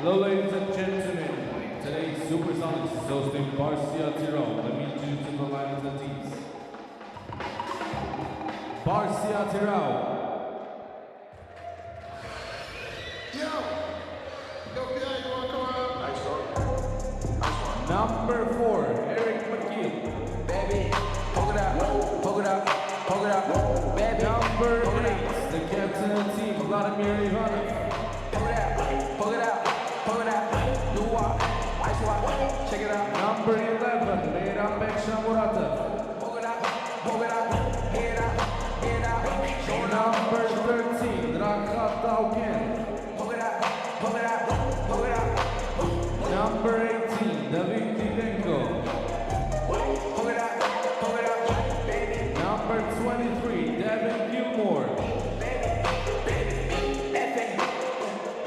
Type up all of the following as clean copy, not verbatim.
Hello, ladies and gentlemen. Today's SUPERSONICS is hosting BARSY ATYRAU. Let me introduce you to the line of the teams. BARSY ATYRAU. Number 4, Eric McGill. Baby, poke it out, poke it out, poke it out, baby. Number 8, the captain of the team, Vladimir Ivanov. Poke it out, poke it out, poke it out. Do what? Ice what? Check it out. Number 11, Mehran Shamuratov. Poke it out, head out, head out. Show it out. Number 13, Drakhat Tauken. Poke it out, poke it out, poke it out. Number 18, David Didenko. Poke it out, baby. Number 23, Devin Gilmore.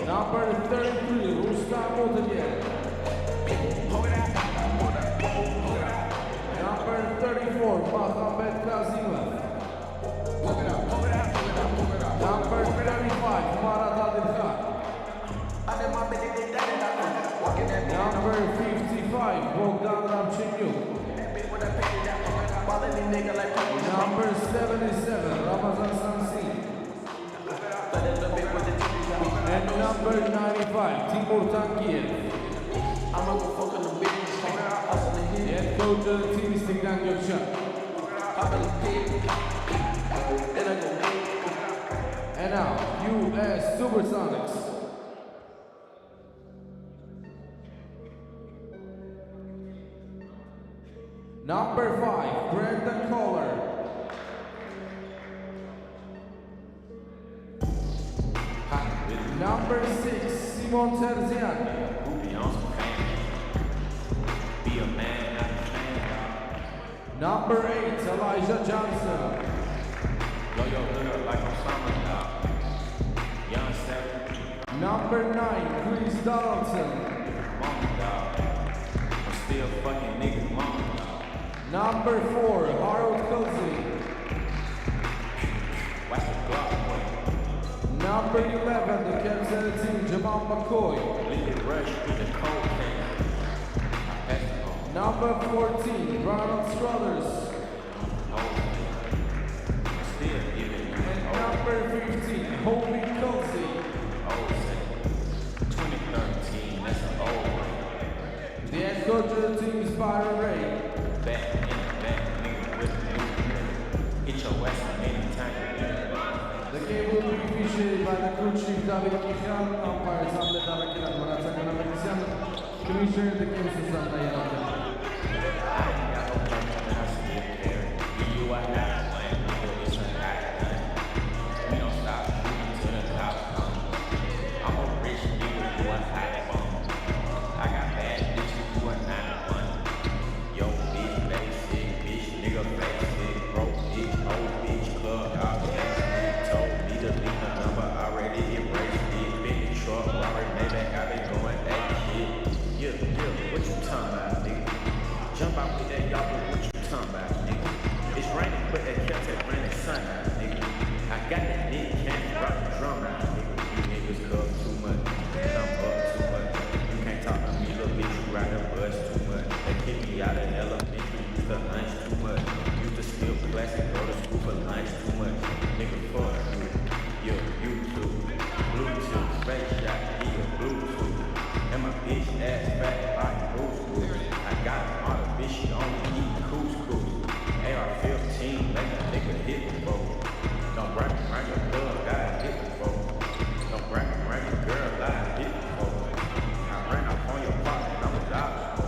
Number 33, Rustam Motayev. Number 34, Mohamed Kazimov. Number 35, Marat Adilkhan. Number 55, Bogdan Ramchenyuk. Number 77, Ramazan Samsin. And number 95, Timur Tankiev. The head coach of the team is Tigran Gökçen. And now, US SUPERSONICS. Number 5, Brandon Kohler. Number 6, Simon Terzian. Be a man, not a fan. Number 8, Elijah Johnson. Blow your hood up like Osama, dog. Young Seven. Number 9, Chris Donaldson. Mama, dog. I'm still fucking niggas, mama, dog. Number 4, Harold Kelsey. Watch the clock, boy. Number 11, the captain of the team, Jamal McCoy. Leave it rush with the cold can. I pass it home. Number 14, Ronald Struthers. I'm still giving you And number 15, Hobie Kelsey. old say. 2013, that's an old one. The head coach of the team is Byron Ray. Back in the back, nigga, with the new. Hit your ass anytime you need it. The game will be officiated by the crew chief David Kichan, umpires Hamlet Arakin and Manataka Namakisyan. Commissioner the game Susan Diana. I ain't got no purpose, man. I still care. You are not playing, nigga. It's a hot gun. We don't stop shooting till the cops come. I'm a rich nigga, you a hot bum. I got bad bitches, you a 9-1. Yo, bitch, basic, bitch, nigga, basic, broke bitch, old bitch, club, out told me to leave the number, already embraced it. Big truck, Robert Maybach, I been going that shit. Yeah, what you talking about, nigga? Jump out with that y'all, what you talking about, nigga? It's raining, but that kept that raining sun out, nigga. I got that nigga, can't rock the drum out, nigga. You niggas cover too much, and I'm up too much. You can't talk to me, little bitch, you ride the bus too much. They kick me out of elementary, used to lunch too much. Used to steal classic, go to school for lunch too much. Nigga, fuck you. Yo, YouTube, Bluetooth, face shot, yeah, Bluetooth. And my bitch ass fat like Bluetooth. I got all the bitch, she only eat couscous. AR-15, make a nigga hit me, bro. Don't brag me around your club, gotta hit me, bro. Don't brag me around your girl, gotta hit me, bro. I ran up on your block and I'm a dollar, bro.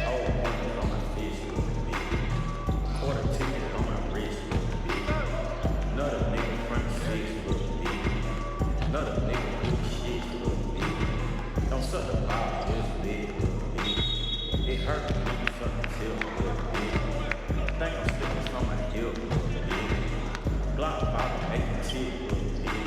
Oh, niggas on my fish, little bitch. Quarter ticket on my wrist, little bitch. Another nigga front six, little bitch. Another nigga do shit, little bitch. Don't suck the ball, just big, little bitch. It hurt when you suck the tail, little bitch. Think I'm slipping from my heel, little bitch. Block bottle, make it tick, little bitch.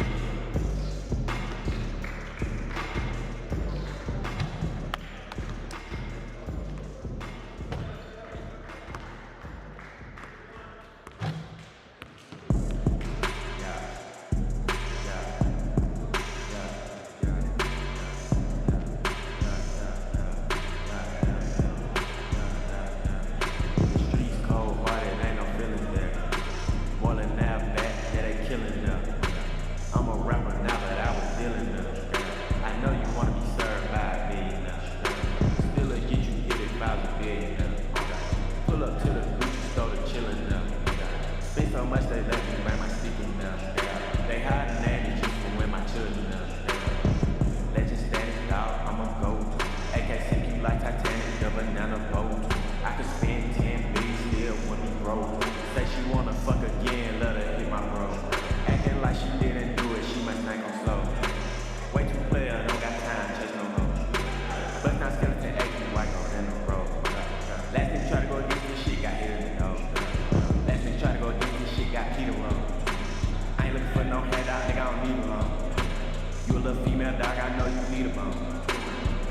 You a little female dog, I know you need a bone.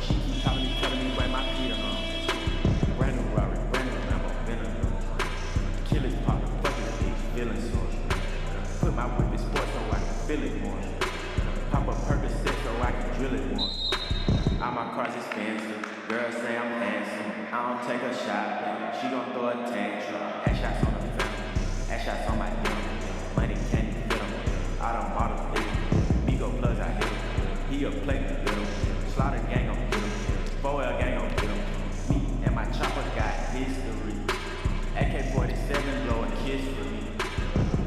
She keep telling me where my feet are on. Brand new Robert, brand new Lambo, venom. Kill his partner, fuck his bitch, feeling sore. Put my whip in sports so I can feel it more. Pop a Percocet so I can drill it more. All my cars expensive, girls say I'm handsome. I don't take a shot, she gon' throw a tantrum. Head shots on the film, head shots on my dim. Money can't fit him, all the models fit him. Migo plugs, I hit him. He a plate to fit him. Slaughter gang on get him. 4L gang on get him. Me and my chopper got history. AK-47 blow a kiss for me.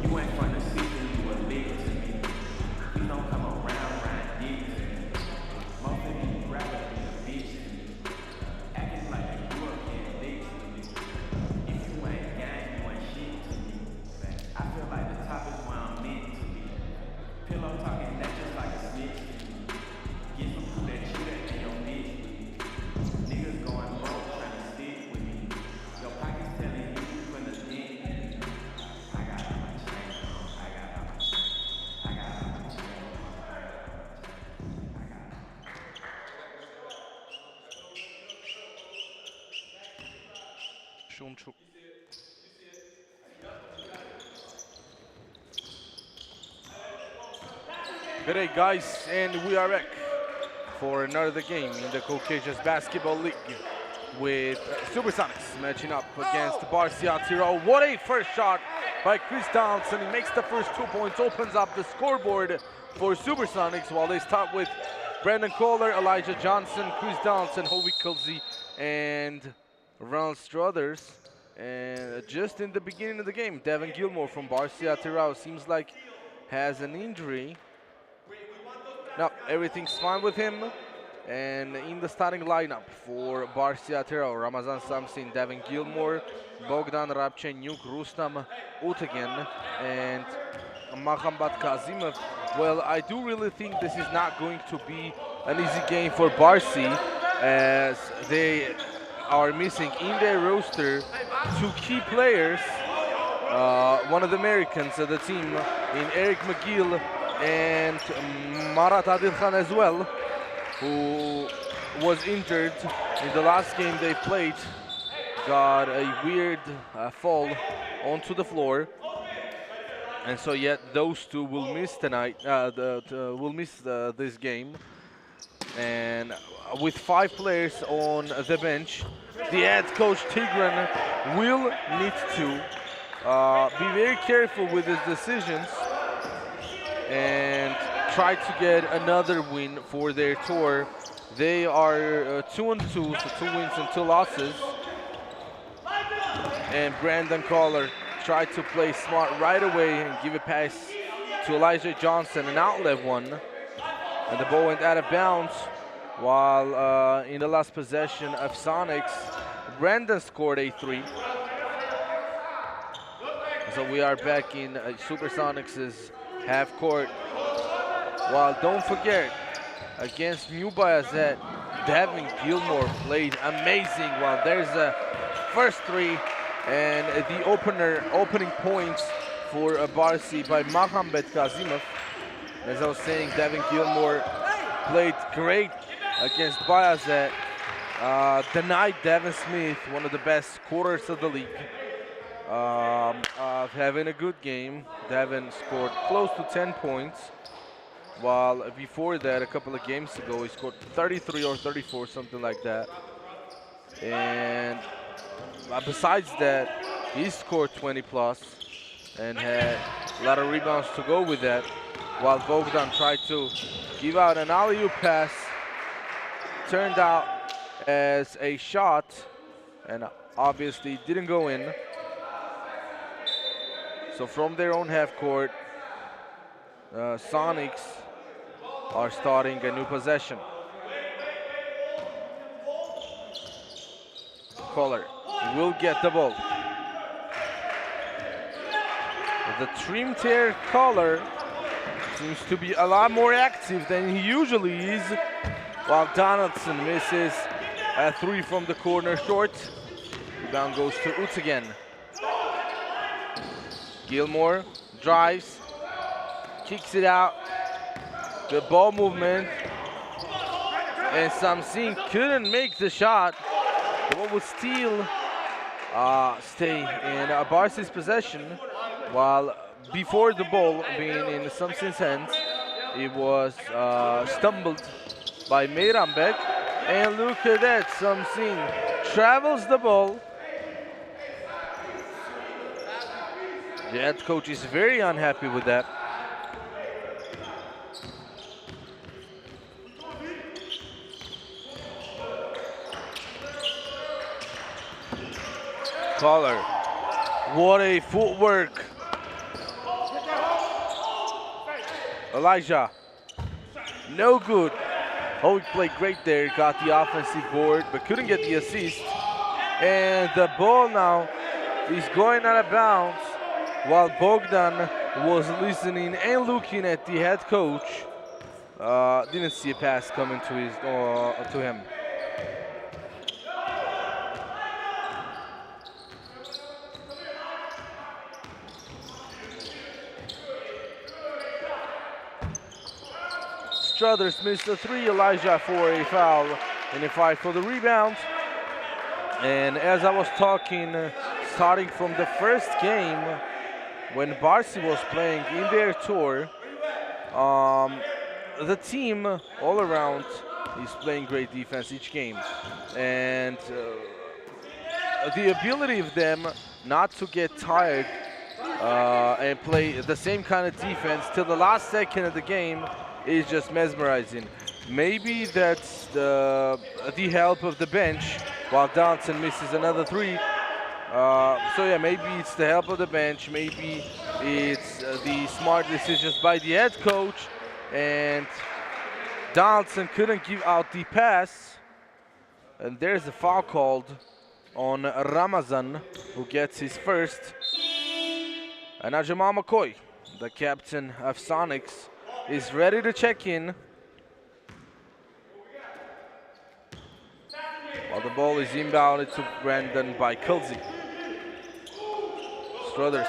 You ain't from the season, you a lick to me. You don't come around, dick to me. Motherfucker, you rather be a bitch to me. Acting like a European dick to me. If you ain't gang, you ain't shit to me. I feel like the top is where I'm meant to be. Pillow talking, that's just like a snitch to me. Get some food that you that in your bitch to me. Niggas going broke trying to stick with me. Your pockets telling you from the dick. I got all my chain on. I got all my chain. I got all my chain on. I got all Şunçuk. Good day, guys, and we are back for another game in the Caucasus Basketball League with Supersonics matching up against BARSY ATYRAU. What a first shot by Chris Donaldson. He makes the first 2 points, opens up the scoreboard for Supersonics while they start with Brandon Kohler, Elijah Johnson, Chris Donaldson, Hovik Kulzi, and Ronald Struthers. And just in the beginning of the game, Devin Gilmore from BARSY ATYRAU seems like has an injury. No, everything's fine with him. And in the starting lineup for BARSY ATYRAU, Ramazan Samsin, Devin Gilmore, Bogdan Rabchenyuk, Rustam Utegen, and Mahambat Kazimov. Well, I do really think this is not going to be an easy game for BARSY, as they are missing in their roster 2 key players. One of the Americans of the team in Eric McGill and Marat Adilkhan as well, who was injured in the last game they played, got a weird fall onto the floor, and so yet those 2 will miss tonight. Will miss this game, and with 5 players on the bench, the head coach Tigran will need to be very careful with his decisions and try to get another win for their tour. They are 2-2, so 2 wins and 2 losses. And Brandon Kohler tried to play smart right away and give a pass to Elijah Johnson, an outlet one. And the ball went out of bounds, while in the last possession of Sonics, Brandon scored a 3. So we are back in Supersonics' half court. While don't forget, against New Bayazet, Devin Gilmore played amazing. While there's a first 3 and the opening points for BARSY by Mahambat Kazimov. As I was saying, Devin Gilmore played great against Bayazet. Denied Devin Smith, one of the best scorers of the league, having a good game. Devin scored close to 10 points, while before that, a couple of games ago, he scored 33 or 34, something like that. And besides that, he scored 20 plus and had a lot of rebounds to go with that, while Bogdan tried to give out an alley-oop pass. Turned out as a shot, and obviously didn't go in. So from their own half court, Sonics are starting a new possession. Kohler will get the ball. The trim tear Kohler seems to be a lot more active than he usually is, while Donaldson misses a 3 from the corner short. Rebound goes to Utegen. Gilmore drives, kicks it out Good ball movement. And Samsin couldn't make the shot. The ball would still stay in Barsy's possession, while before the ball being in Samsin's hands, it was stumbled by Meirambek. And look at that, Samsin travels the ball. The head coach is very unhappy with that. Collar. What a footwork. Elijah. No good. Oh, he played great there. Got the offensive board, but couldn't get the assist. And the ball now is going out of bounds while Bogdan was listening and looking at the head coach. Didn't see a pass coming to him. Struthers missed a three, Elijah for a foul in a fight for the rebound. And as I was talking, starting from the first game, when Barsy was playing in their tour, the team all around is playing great defense each game. And the ability of them not to get tired and play the same kind of defense till the last second of the game is just mesmerizing. Maybe that's the help of the bench while Donaldson misses another three. So yeah, maybe it's the help of the bench, maybe it's the smart decisions by the head coach, and Donaldson couldn't give out the pass. And there's a foul called on Ramazan, who gets his first. And now Jamal McCoy, the captain of Sonics, is ready to check in. While the ball is inbounded to Brandon by Kulzi. Struthers.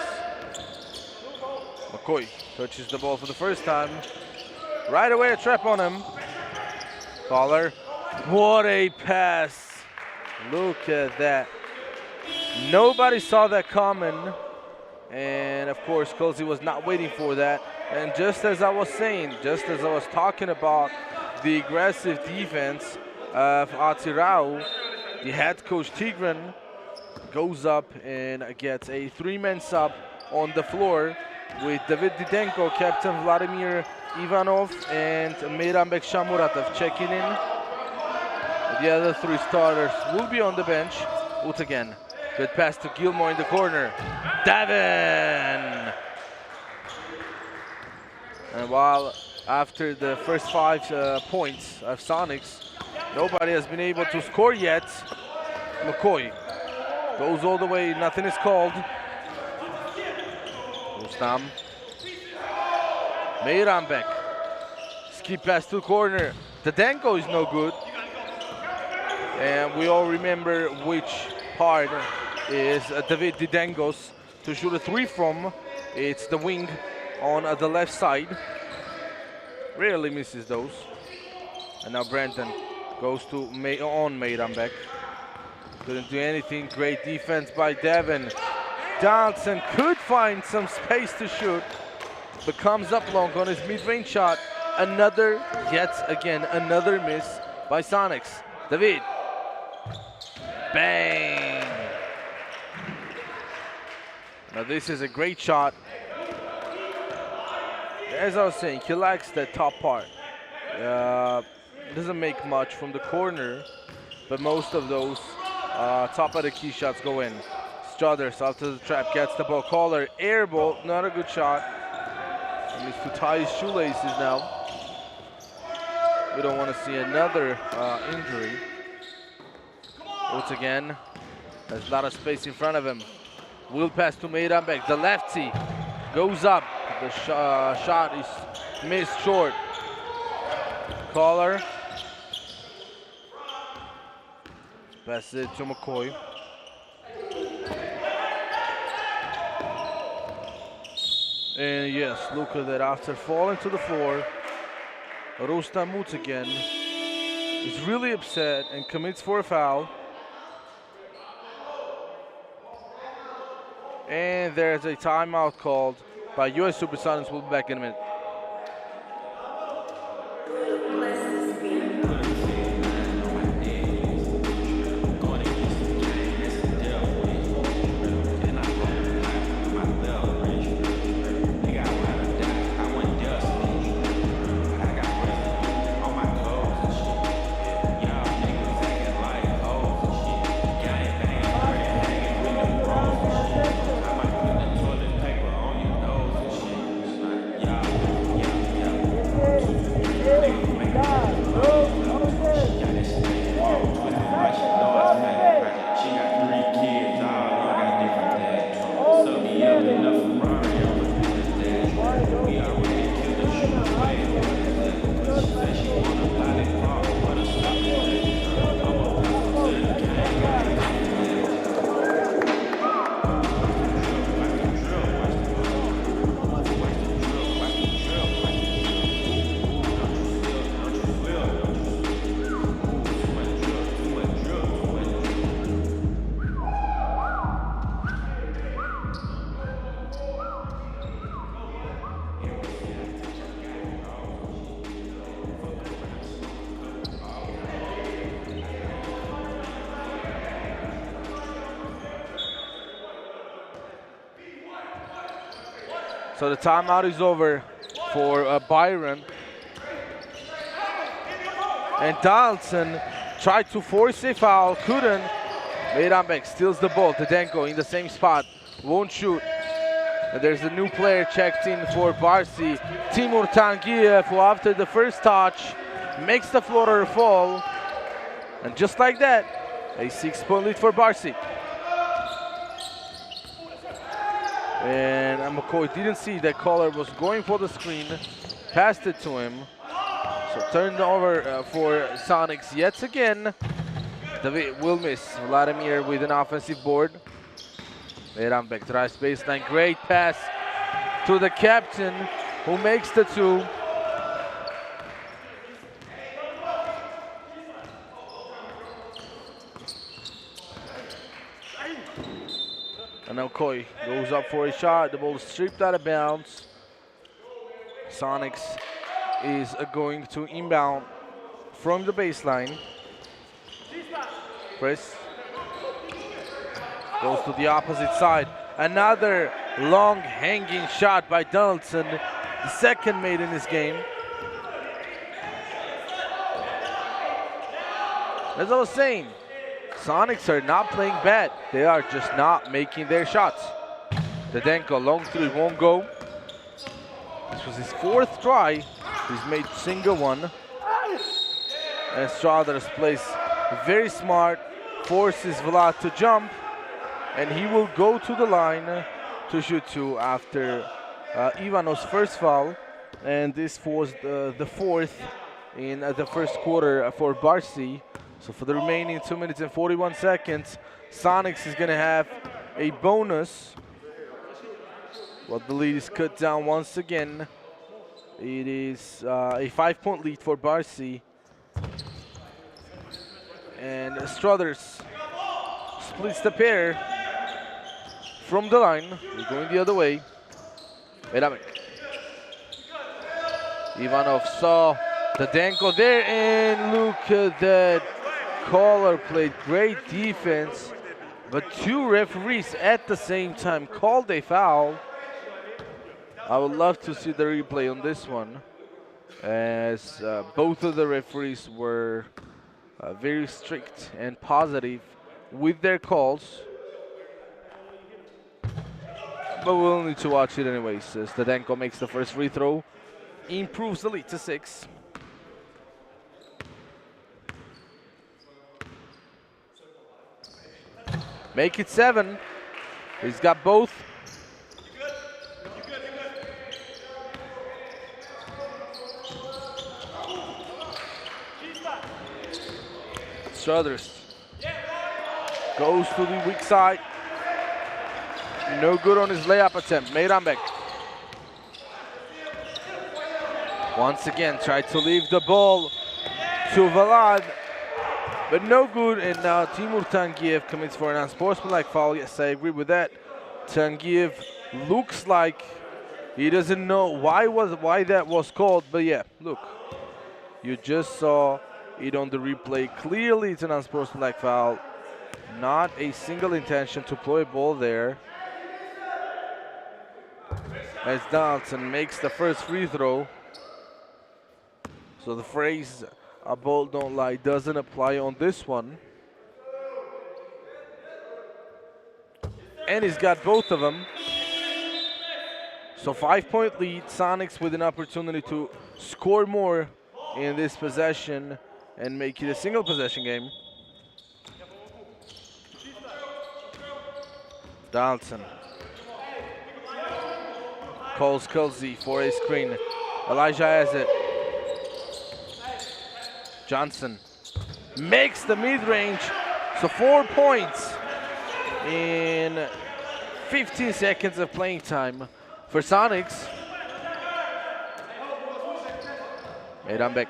McCoy touches the ball for the first time. Right away a trap on him. Collar. What a pass. Look at that. Nobody saw that coming. And of course, Kulzi was not waiting for that. And just as I was saying, just as I was talking about the aggressive defense of ATYRAU, the head coach Tigran goes up and gets a three-man sub on the floor with David Didenko, Captain Vladimir Ivanov, and Meirambek Shamuratov checking in. The other three starters will be on the bench. Utagan. Good pass to Gilmore in the corner. Davin! And while after the first 5 points of Sonics, nobody has been able to score yet, McCoy goes all the way, nothing is called. Rustam. Meirambek. Skip pass to the corner. Didenko is no good. And we all remember which part is David Didenko's to shoot a three from. It's the wing on the left side. Rarely misses those. And now Brandon goes to Meirambek. Couldn't do anything. Great defense by Devin. Donaldson could find some space to shoot, but comes up long on his mid-range shot. Yet again, another miss by Sonics. David. Bang! Now this is a great shot. As I was saying, he lacks that top part. Doesn't make much from the corner, but most of those top of the key shots go in. Struthers after the trap gets the ball. Collar, air ball, not a good shot. He needs to tie his shoelaces now. We don't want to see another injury. Once again, there's a lot of space in front of him. Will pass to Meirambek. The lefty goes up. The shot is missed short. Collar. Pass it to McCoy. And yes, look at that. After falling to the floor, Rostam again is really upset and commits for a foul. And there's a timeout called by US Supersonics. We'll be back in a minute. So the timeout is over for Byron. And Donaldson tried to force a foul, couldn't. Meirambek steals the ball. Tedenko in the same spot, won't shoot. And there's a new player checked in for BARSY, Timur Tangiev, who after the first touch makes the floater fall. And just like that, a 6-point lead for BARSY. And McCoy didn't see that Collar was going for the screen, passed it to him. So turned over for Sonics yet again. David will miss. Vladimir with an offensive board. Meirambek drives baseline. Great pass to the captain who makes the two. And now Koi goes up for a shot. The ball is stripped out of bounds. Sonics is going to inbound from the baseline. Chris goes to the opposite side. Another long hanging shot by Donaldson, the second made in this game. As I was saying, Sonics are not playing bad. They are just not making their shots. Tedenko, long three, won't go. This was his fourth try. He's made single one. And Straders plays very smart, forces Vlad to jump, and he will go to the line to shoot two after Ivanov's first foul. And this was the fourth in the first quarter for BARSY. So for the remaining 2 minutes and 41 seconds, Sonics is gonna have a bonus. Well, the lead is cut down once again. It is a 5-point lead for BARSY. And Struthers splits the pair from the line. We're going the other way. Meirambek. Ivanov saw the Danko there, and look at that. Caller played great defense, but two referees at the same time called a foul. I would love to see the replay on this one, as both of the referees were very strict and positive with their calls. But we'll need to watch it anyways, as Tedenko makes the first free throw, improves the lead to 6. Make it 7. He's got both. Struthers goes to the weak side. No good on his layup attempt. Meirambek. Once again, tried to leave the ball to Vlad, but no good. And now Timur Tangiev commits for an unsportsmanlike foul. Yes, I agree with that. Tangiev looks like he doesn't know why that was called, but yeah, look, you just saw it on the replay. Clearly, it's an unsportsmanlike foul. Not a single intention to play a ball there. As Donaldson makes the first free throw. So the phrase "a ball don't lie" doesn't apply on this one. And he's got both of them. So 5-point lead, Sonics with an opportunity to score more in this possession and make it a single possession game. Donaldson calls Kelsey for a screen. Elijah has it. Johnson makes the mid-range. So 4 points in 15 seconds of playing time for Sonics. Medanbek.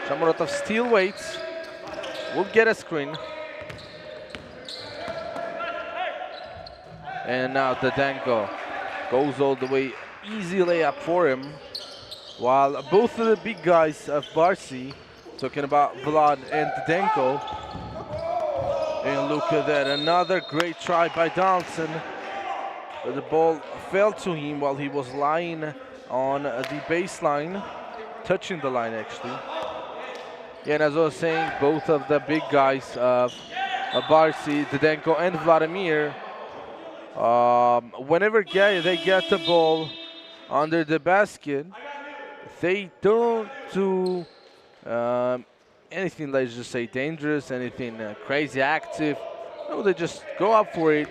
Shamarotov still waits. Will get a screen. And now Dadenko goes all the way. Easy layup for him. While both of the big guys of BARSY, talking about Vlad and Dadenko. And look at that, another great try by Donaldson. But the ball fell to him while he was lying on the baseline, touching the line actually. Yeah, and as I was saying, both of the big guys of BARSY, Dadenko and Vladimir, whenever they get the ball under the basket, they don't do anything, let's just say, dangerous, anything crazy active. No, they just go up for it,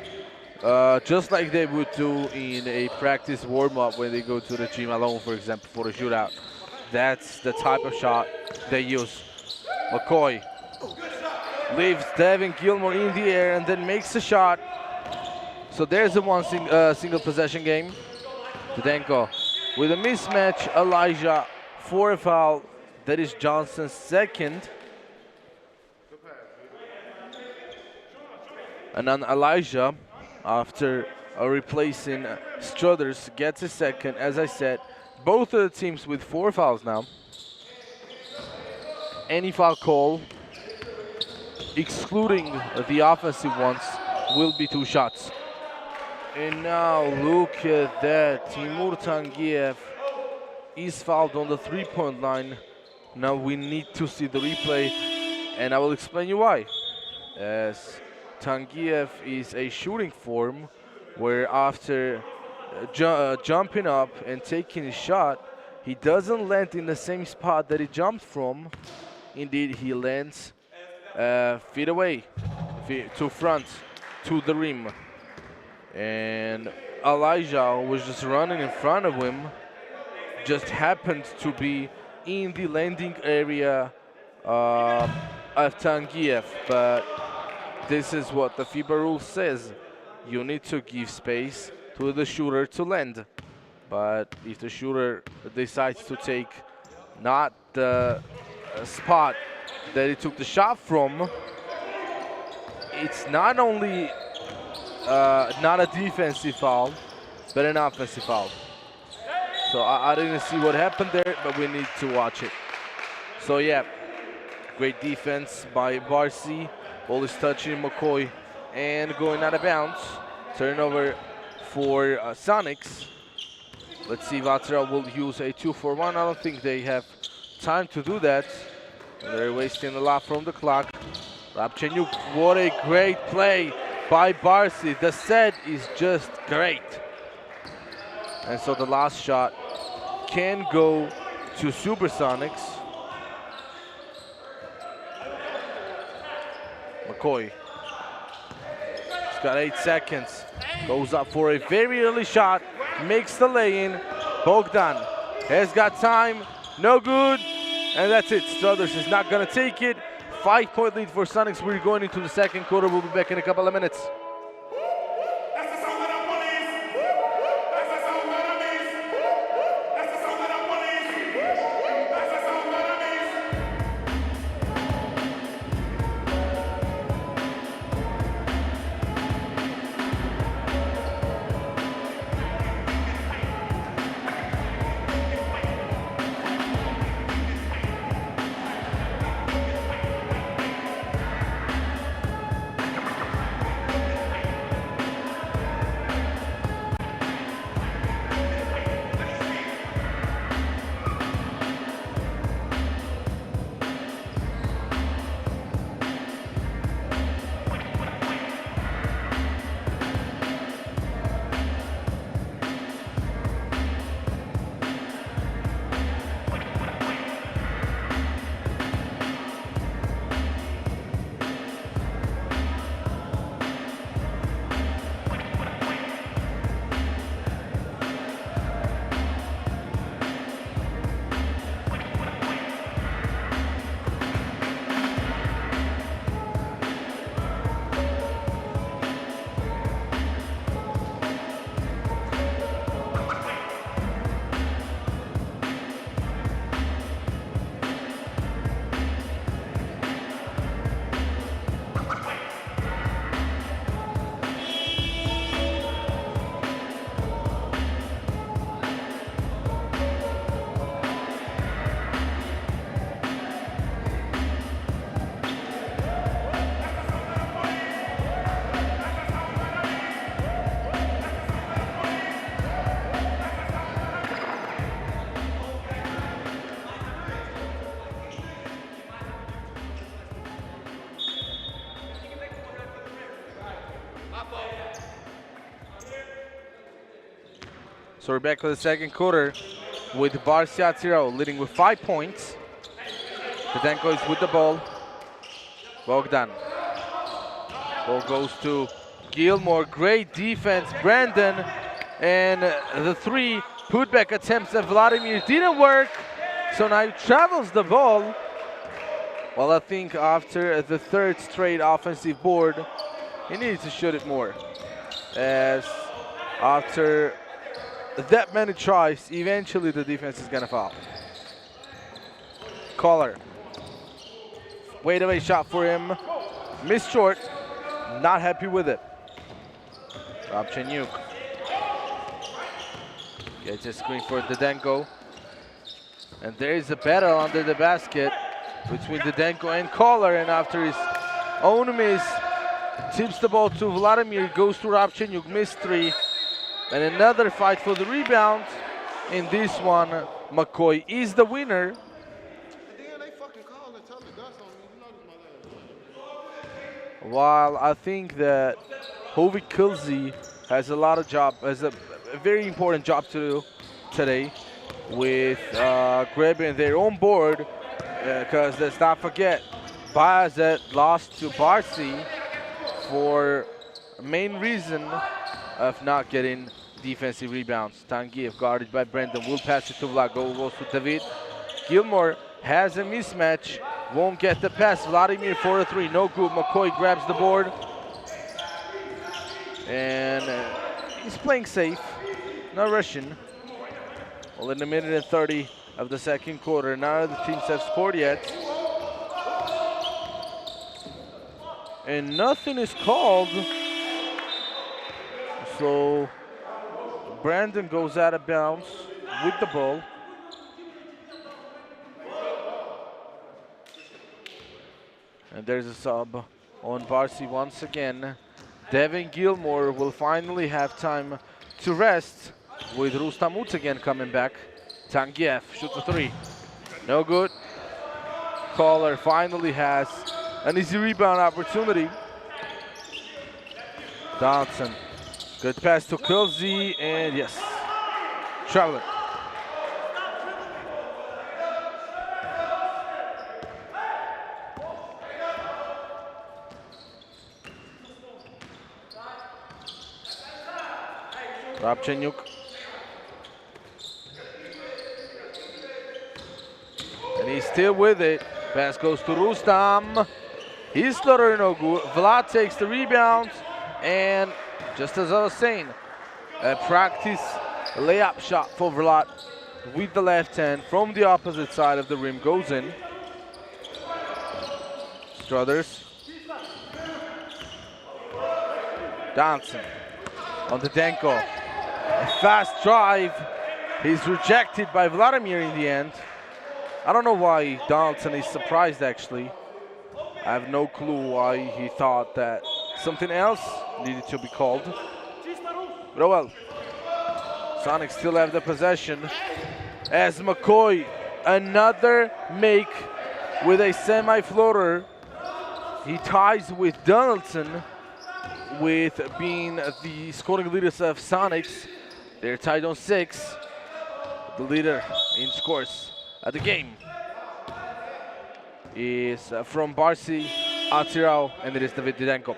just like they would do in a practice warm-up when they go to the gym alone, for example, for a shootout. That's the type of shot they use. McCoy leaves Devin Gilmore in the air and then makes a shot. So there's a single possession game. Dadenko with a mismatch. Elijah for a foul. That is Johnson's second. And then Elijah, after replacing Struthers, gets a second. As I said, both of the teams with 4 fouls now. Any foul call, excluding the offensive ones, will be 2 shots. And now look at that. Timur Tangiev is fouled on the 3-point line. Now we need to see the replay, and I will explain you why. As Tangiev is a shooting form where after jumping up and taking his shot, he doesn't land in the same spot that he jumped from. Indeed, he lands feet away, to front, to the rim. And Elijah was just running in front of him, just happened to be in the landing area of Tangiev. But this is what the FIBA rule says. You need to give space to the shooter to land. But if the shooter decides to take not the spot that he took the shot from, it's not only not a defensive foul, but an offensive foul. So I didn't see what happened there, but we need to watch it. So yeah, great defense by BARSY. Ball is touching McCoy and going out of bounds. Turnover for Sonics. Let's see if ATYRAU will use a 2-for-1. I don't think they have time to do that. They're wasting a lot from the clock. Lapchenyuk, what a great play by BARSY. The set is just great. And so the last shot can go to Supersonics. McCoy. He's got 8 seconds. Goes up for a very early shot. Makes the lay-in. Bogdan has got time. No good. And that's it. Struthers is not going to take it. 5-point lead for Sonics. We're going into the second quarter. We'll be back in a couple of minutes. So we're back to the second quarter with BARSY ATYRAU leading with 5 points. Tedesco is with the ball. Bogdan. Ball goes to Gilmore. Great defense, Brandon. And the 3 putback attempts at Vladimir didn't work. So now he travels the ball. Well, I think after the 3rd straight offensive board, he needs to shoot it more. As after that many tries, eventually the defense is gonna foul. Collar. Wait away shot for him. Missed short. Not happy with it. Rabchenyuk. Gets a screen for Tedesco. And there is a battle under the basket between Tedesco and Collar. And after his own miss, tips the ball to Vladimir. Goes to Rabchenyuk. Missed 3. And another fight for the rebound. In this one, McCoy is the winner. While I think that Hovi Kilzi has a lot of has a very important job to do today with grabbing their own board, because let's not forget, Bayazet lost to BARSY for a main reason of not getting defensive rebounds. Tangiev guarded by Brendan, will pass it to Vlad, goes to David. Gilmore has a mismatch, won't get the pass. Vladimir for a 3, no good. McCoy grabs the board. And he's playing safe, not rushing. Well, in the minute and 30 of the second quarter, none of the teams have scored yet. And nothing is called. So Brandon goes out of bounds with the ball. And there's a sub on BARSY once again. Devin Gilmore will finally have time to rest with Rustam again coming back. Tangiev shoots a 3. No good. Collar finally has an easy rebound opportunity. Donaldson. Good pass to Kilzi, and yes, traveling. Rabchenyuk. And he's still with it. Pass goes to Rustam. His stutter no good. Vlad takes the rebound. And just as I was saying, a practice layup shot for Vlad with the left hand from the opposite side of the rim goes in. Struthers. Dancing on the Tedesco. A fast drive. He's rejected by Vladimir in the end. I don't know why Donaldson is surprised, actually. I have no clue why he thought that something else needed to be called. But oh well. Sonics still have the possession. As McCoy, another make with a semi-floater. He ties with Donaldson with being the scoring leaders of Sonics. They're tied on 6. The leader in scores at the game is from BARSY ATYRAU, and it is David Tedesco.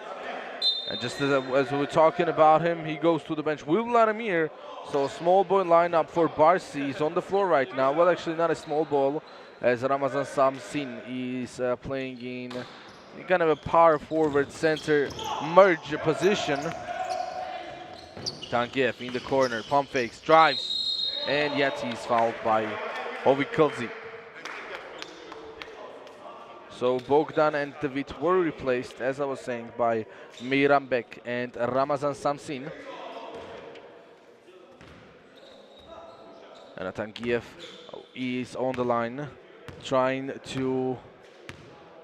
And just as we were talking about him, he goes to the bench with Vladimir. So small ball lineup for BARSY. He's on the floor right now. Well, actually not a small ball, as Ramazan Samsin is playing in kind of a power forward center merge position. Tangiev in the corner, pump fakes, drives, and yet he's fouled by Hovi Kilzi. So Bogdan and David were replaced, as I was saying, by Miran Bek and Ramazan Samsin. And Tangiev is on the line, trying to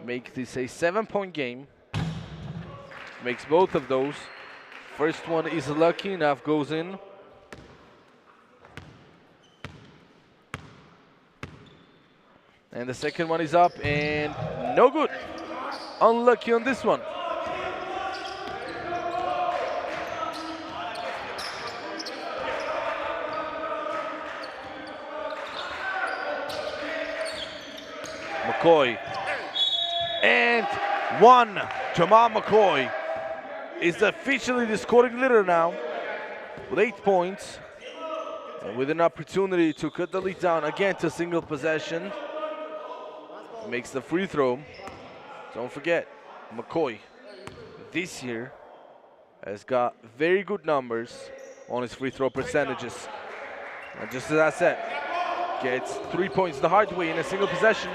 make this a 7-point game. Makes both of those. First one is lucky enough, goes in. And the second one is up and no good. Unlucky on this one. McCoy. And one. Jamal McCoy is officially the scoring leader now with 8 points. And with an opportunity to cut the lead down again to single possession. Makes the free throw. Don't forget, McCoy this year has got very good numbers on his free throw percentages. And just as I said, gets 3 points the hard way in a single possession.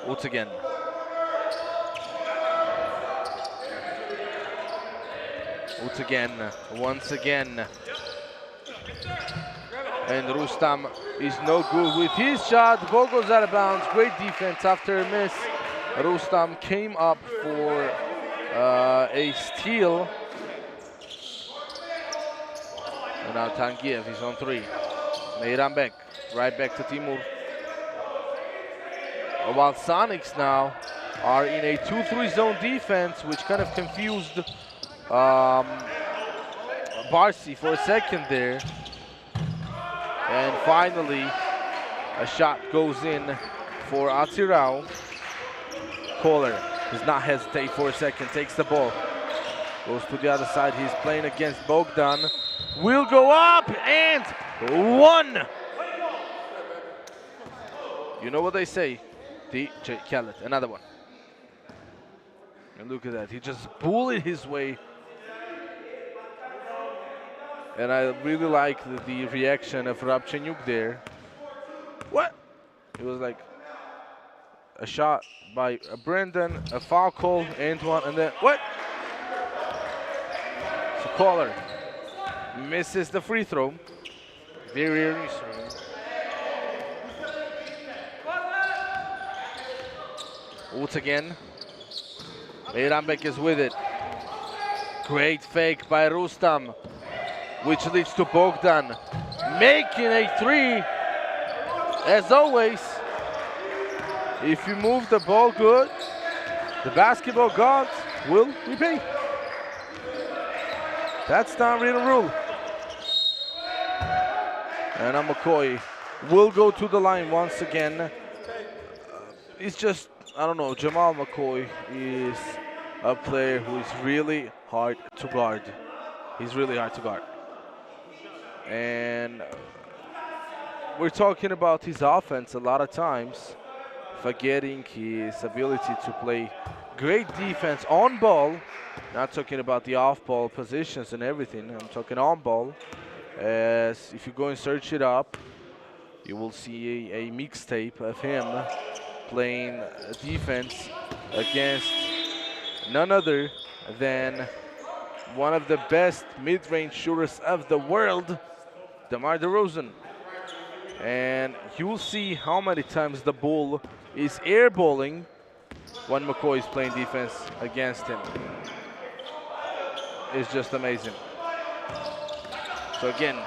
Once again. Once again. And Rustam is no good with his shot. Ball goes out of bounds. Great defense after a miss. Rustam came up for a steal. And now Tangiev is on 3. Meiran back. Right back to Timur. While Sonics now are in a 2-3 zone defense, which kind of confused BARSY for a second there. And finally, a shot goes in for ATYRAU. Kohler does not hesitate for a second, takes the ball. Goes to the other side, he's playing against Bogdan. Will go up and one! You know what they say, DJ Khaled, another one. And look at that, he just bullied his way. And I really like the reaction of Rabchenyuk there. What? It was like a shot by Brendan, a foul call, Antoine, and then what? So Kohler misses the free throw. Very strange. Woods again. Meiranbek is with it. Great fake by Rustam, which leads to Bogdan making a 3. As always, if you move the ball good, the basketball gods will repay. That's the unwritten rule. And McCoy will go to the line once again. It's just, I don't know, Jamal McCoy is a player who is really hard to guard. He's really hard to guard. And we're talking about his offense a lot of times, forgetting his ability to play great defense on ball. Not talking about the off-ball positions and everything. I'm talking on ball. As if you go and search it up, you will see a mixtape of him playing defense against none other than one of the best mid-range shooters of the world, DeMar DeRozan. And you will see how many times the ball is airballing when McCoy is playing defense against him. It's just amazing. So again,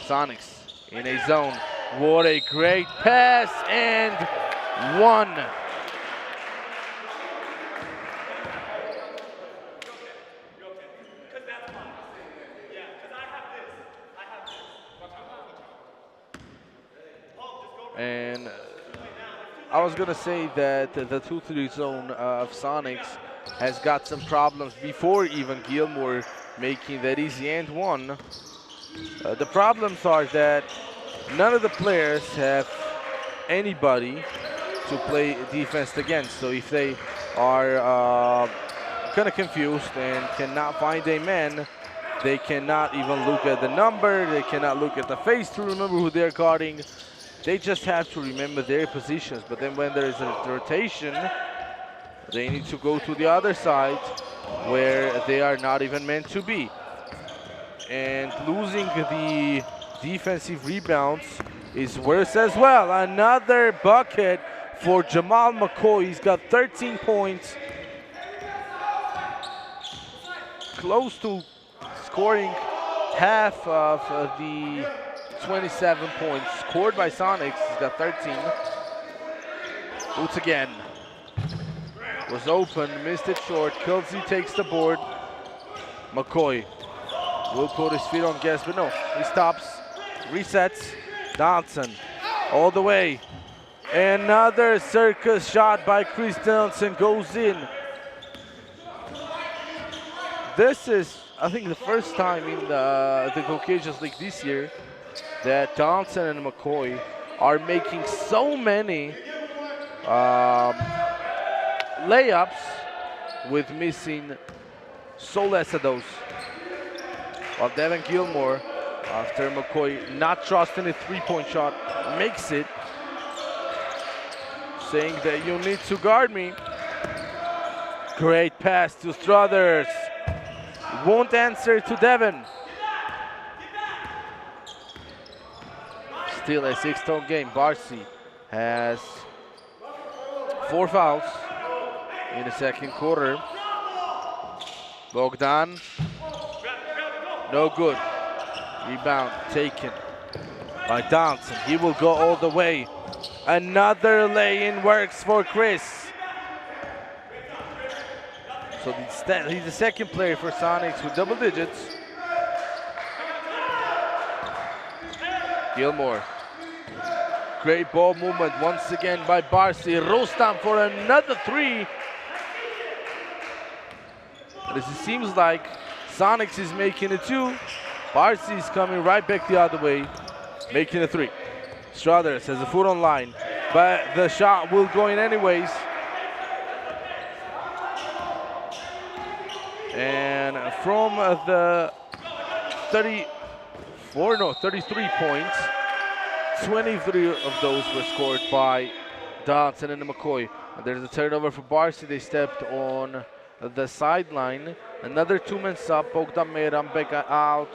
Sonics in a zone. What a great pass, and one. And I was gonna say that the 2-3 zone of Sonics has got some problems before even Gilmore making that easy and one. The problems are that none of the players have anybody to play defense against. So if they are kind of confused and cannot find a man, they cannot even look at the number, they cannot look at the face to remember who they're guarding. They just have to remember their positions. But then when there is a rotation, they need to go to the other side where they are not even meant to be. And losing the defensive rebounds is worse as well. Another bucket for Jamal McCoy. He's got 13 points. Close to scoring half of the 27 points scored by Sonics. He's got 13. Boots again. Was open, missed it short. Kelsey takes the board. McCoy will put his feet on gas, but no, he stops. Resets. Donaldson all the way. Another circus shot by Chris Donaldson goes in. This is, I think, the first time in the Caucasus League this year that Donaldson and McCoy are making so many layups with missing so less of those. While Devin Gilmore, after McCoy not trusting a three-point shot, makes it, saying that you need to guard me. Great pass to Struthers. Won't answer to Devin. Still a 6-0 game. BARSY has 4 fouls in the second quarter. Bogdan, no good. Rebound taken by Donaldson. He will go all the way. Another lay-in works for Chris. So he's the second player for Sonics with double digits. Gilmore. Great ball movement once again by BARSY. Rostam for another 3. But it seems like Sonics is making it 2. BARSY is coming right back the other way, making a 3. Struthers has a foot on line, but the shot will go in anyways. And from the 33 points, 23 of those were scored by Donaldson and McCoy. And there's a turnover for BARSY. They stepped on the sideline. Another 2-man sub. Bogdan Meyrambek out.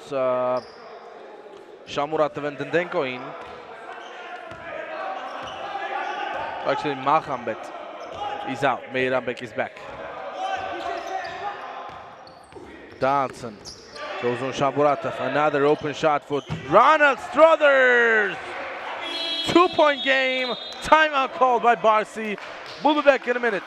Shamuratov and Dendenko in. Actually, Mahambet is out. Meyrambek is back. Donaldson goes on Shamuratov. Another open shot for Ronald Struthers. 2-point game. Timeout called by BARSY. We'll be back in a minute.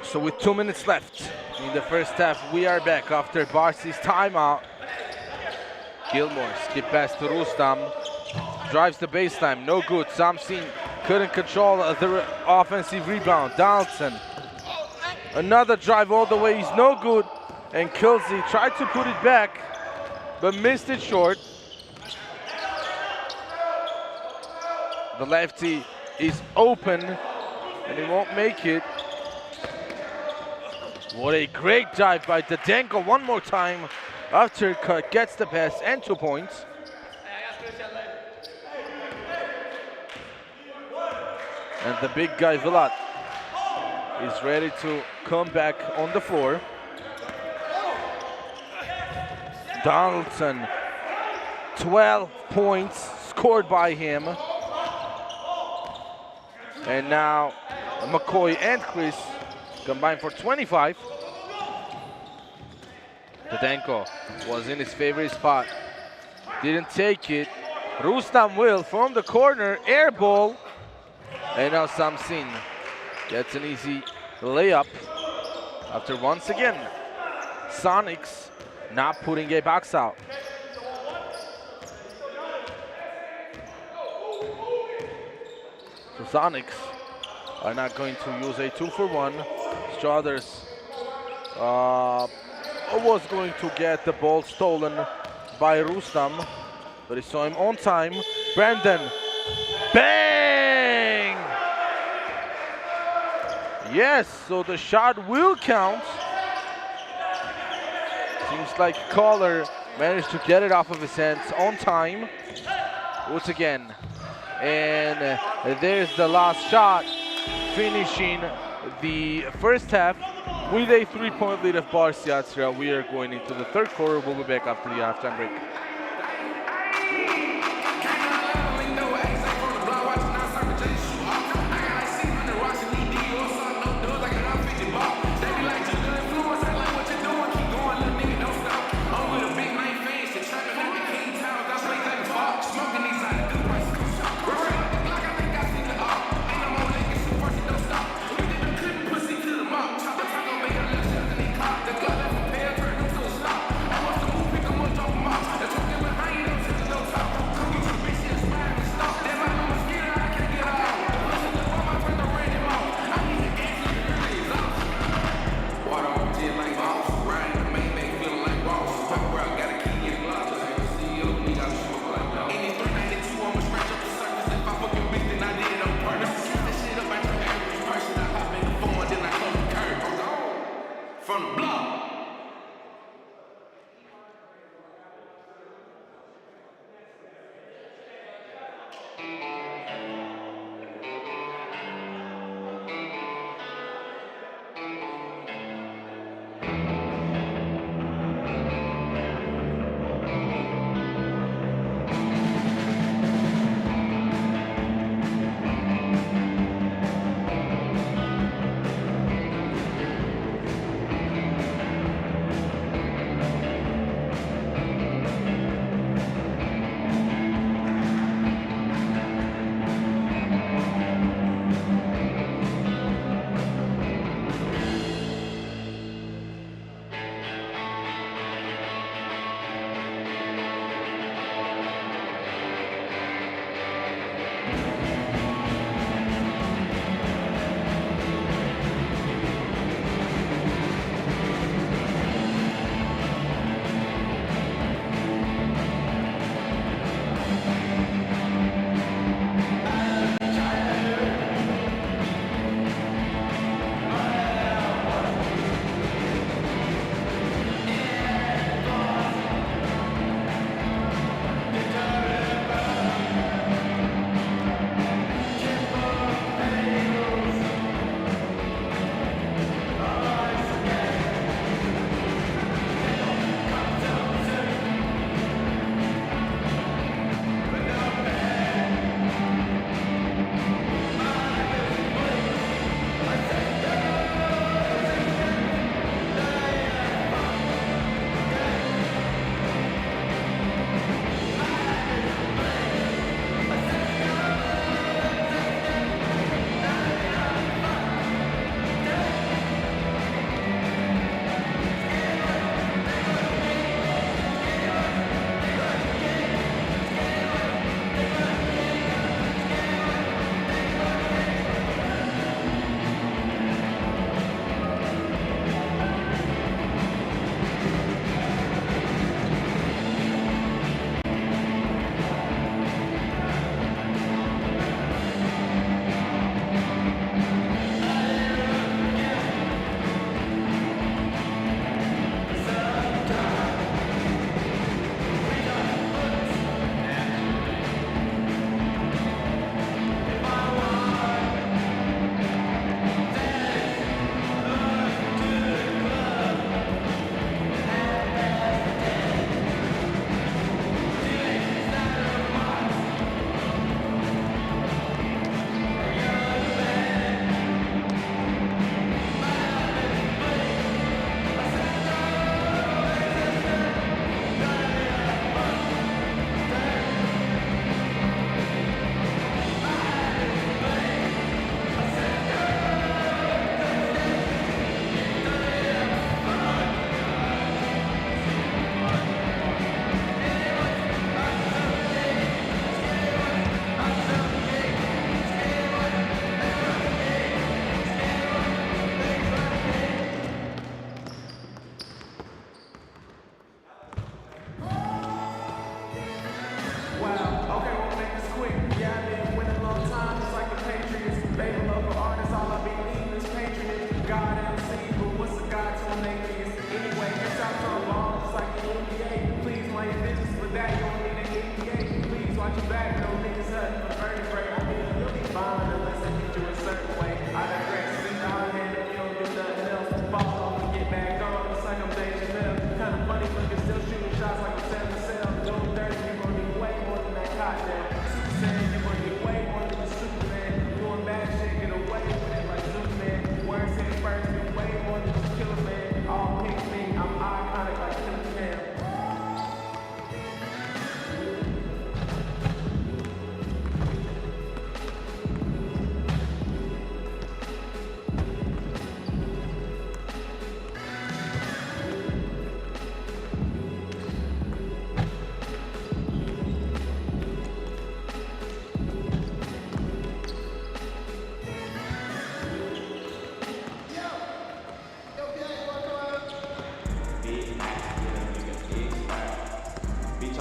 So with 2 minutes left in the first half, we are back after BARSY's timeout. Gilmore, skip pass to Rustam. Drives the baseline, no good. Samsin couldn't control the offensive rebound. Donaldson, another drive all the way, he's no good. And Kilsey tried to put it back, but missed it short. The lefty is open, and he won't make it. What a great dive by Dendenko one more time. After cut, gets the pass and 2 points. And the big guy Vilat is ready to come back on the floor. Donaldson, 12 points scored by him. And now McCoy and Chris combined for 25. Dadenko was in his favorite spot. Didn't take it. Rustam will from the corner, air ball. And now Samsin gets an easy layup after once again Sonics not putting a box out. So Sonics are not going to use a 2-for-1. Struthers was going to get the ball stolen by Rustam, but he saw him on time. Brandon, bang! Yes, so the shot will count. Seems like Collar managed to get it off of his hands on time. Once again, and there's the last shot, finishing the first half with a 3-point lead of BARSY ATYRAU. We are going into the third quarter. We'll be back after the halftime break.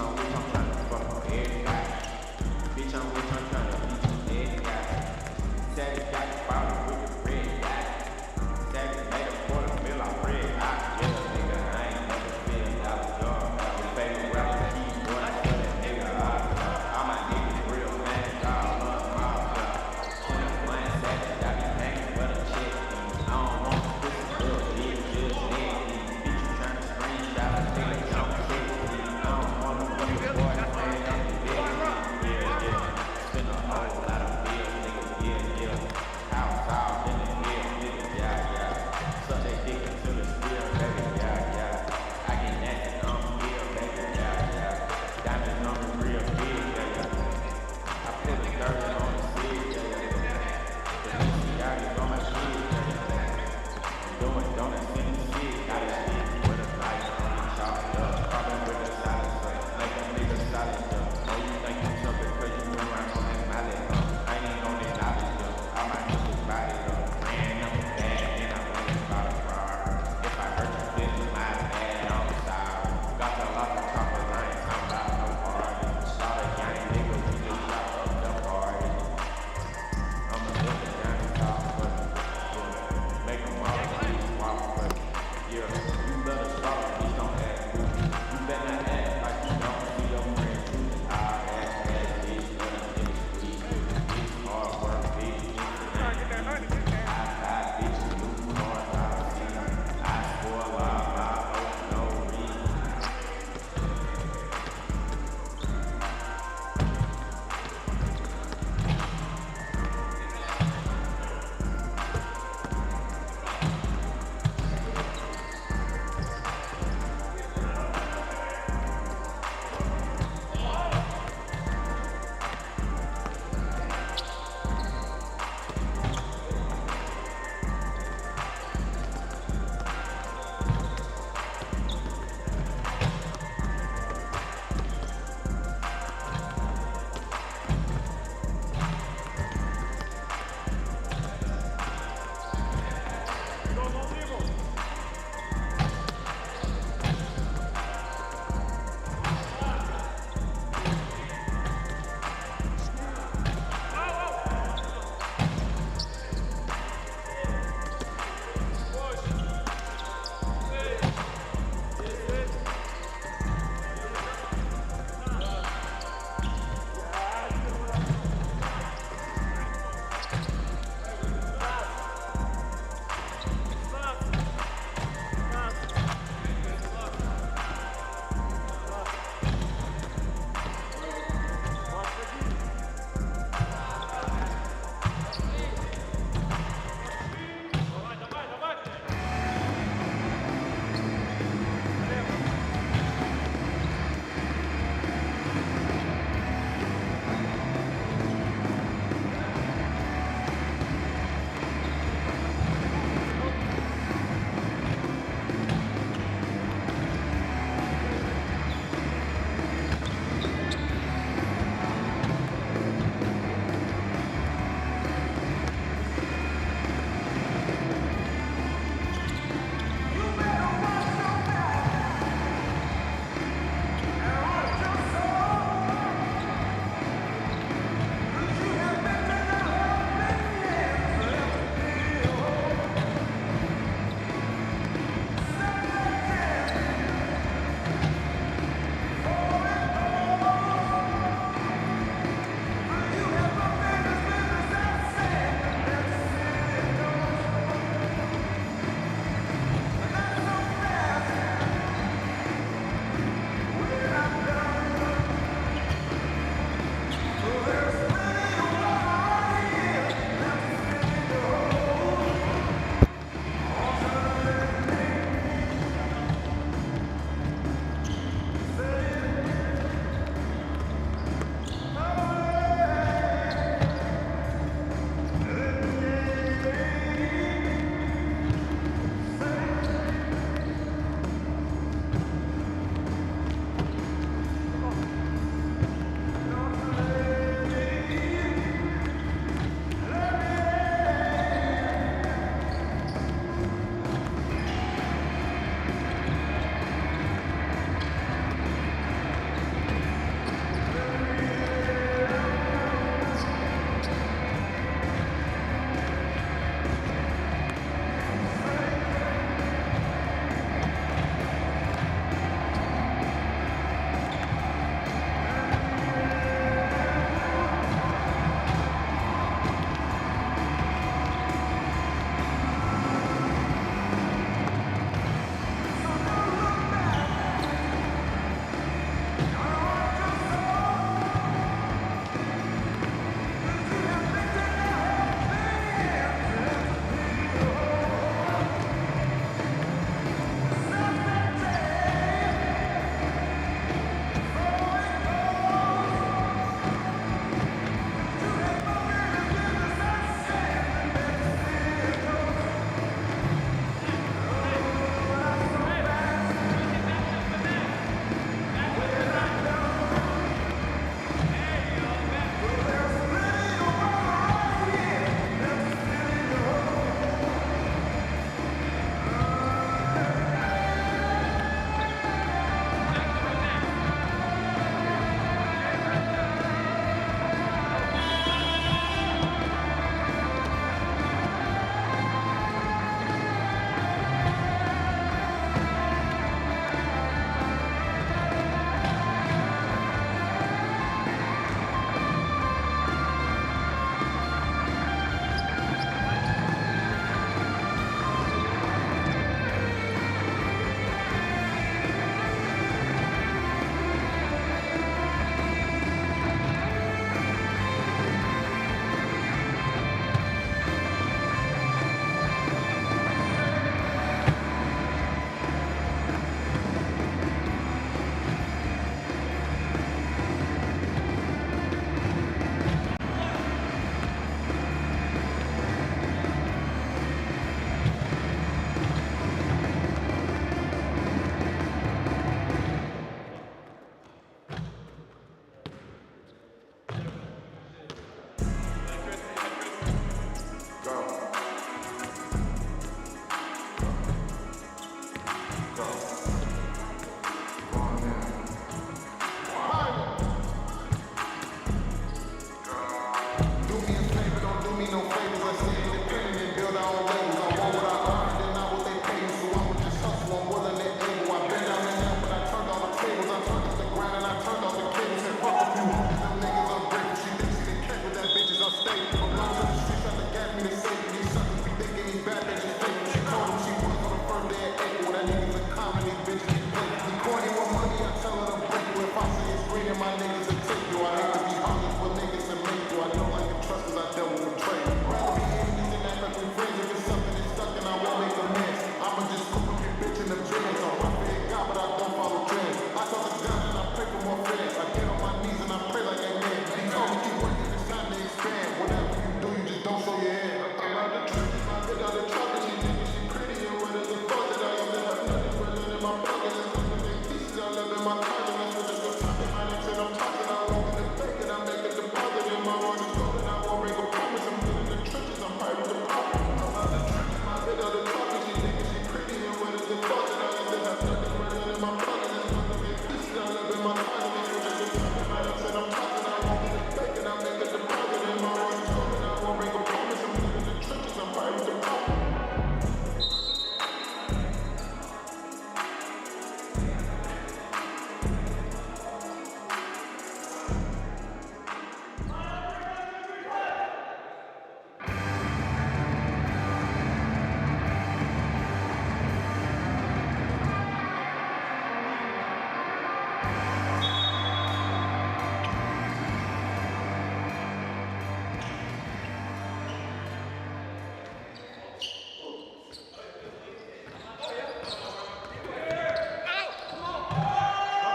on which I'm trying to fuck on every guy. Bitch on which I'm trying to beat some dead guy. Savage got the bottle with the red guy. Savage made a quarter mil off red eye. Yeah, nigga, I ain't never been out of job. Your favorite rapper, keep going, I tell that nigga all my niggas real man, y'all love my job. 21 savage, I be hanging for the chick. I don't want to pussy good, bitch, just dead. Bitch, you tryna screenshot a nigga, don't kick me. I don't wanna fuck a boy, man, I'm the bitch. Yeah, yeah. Spend a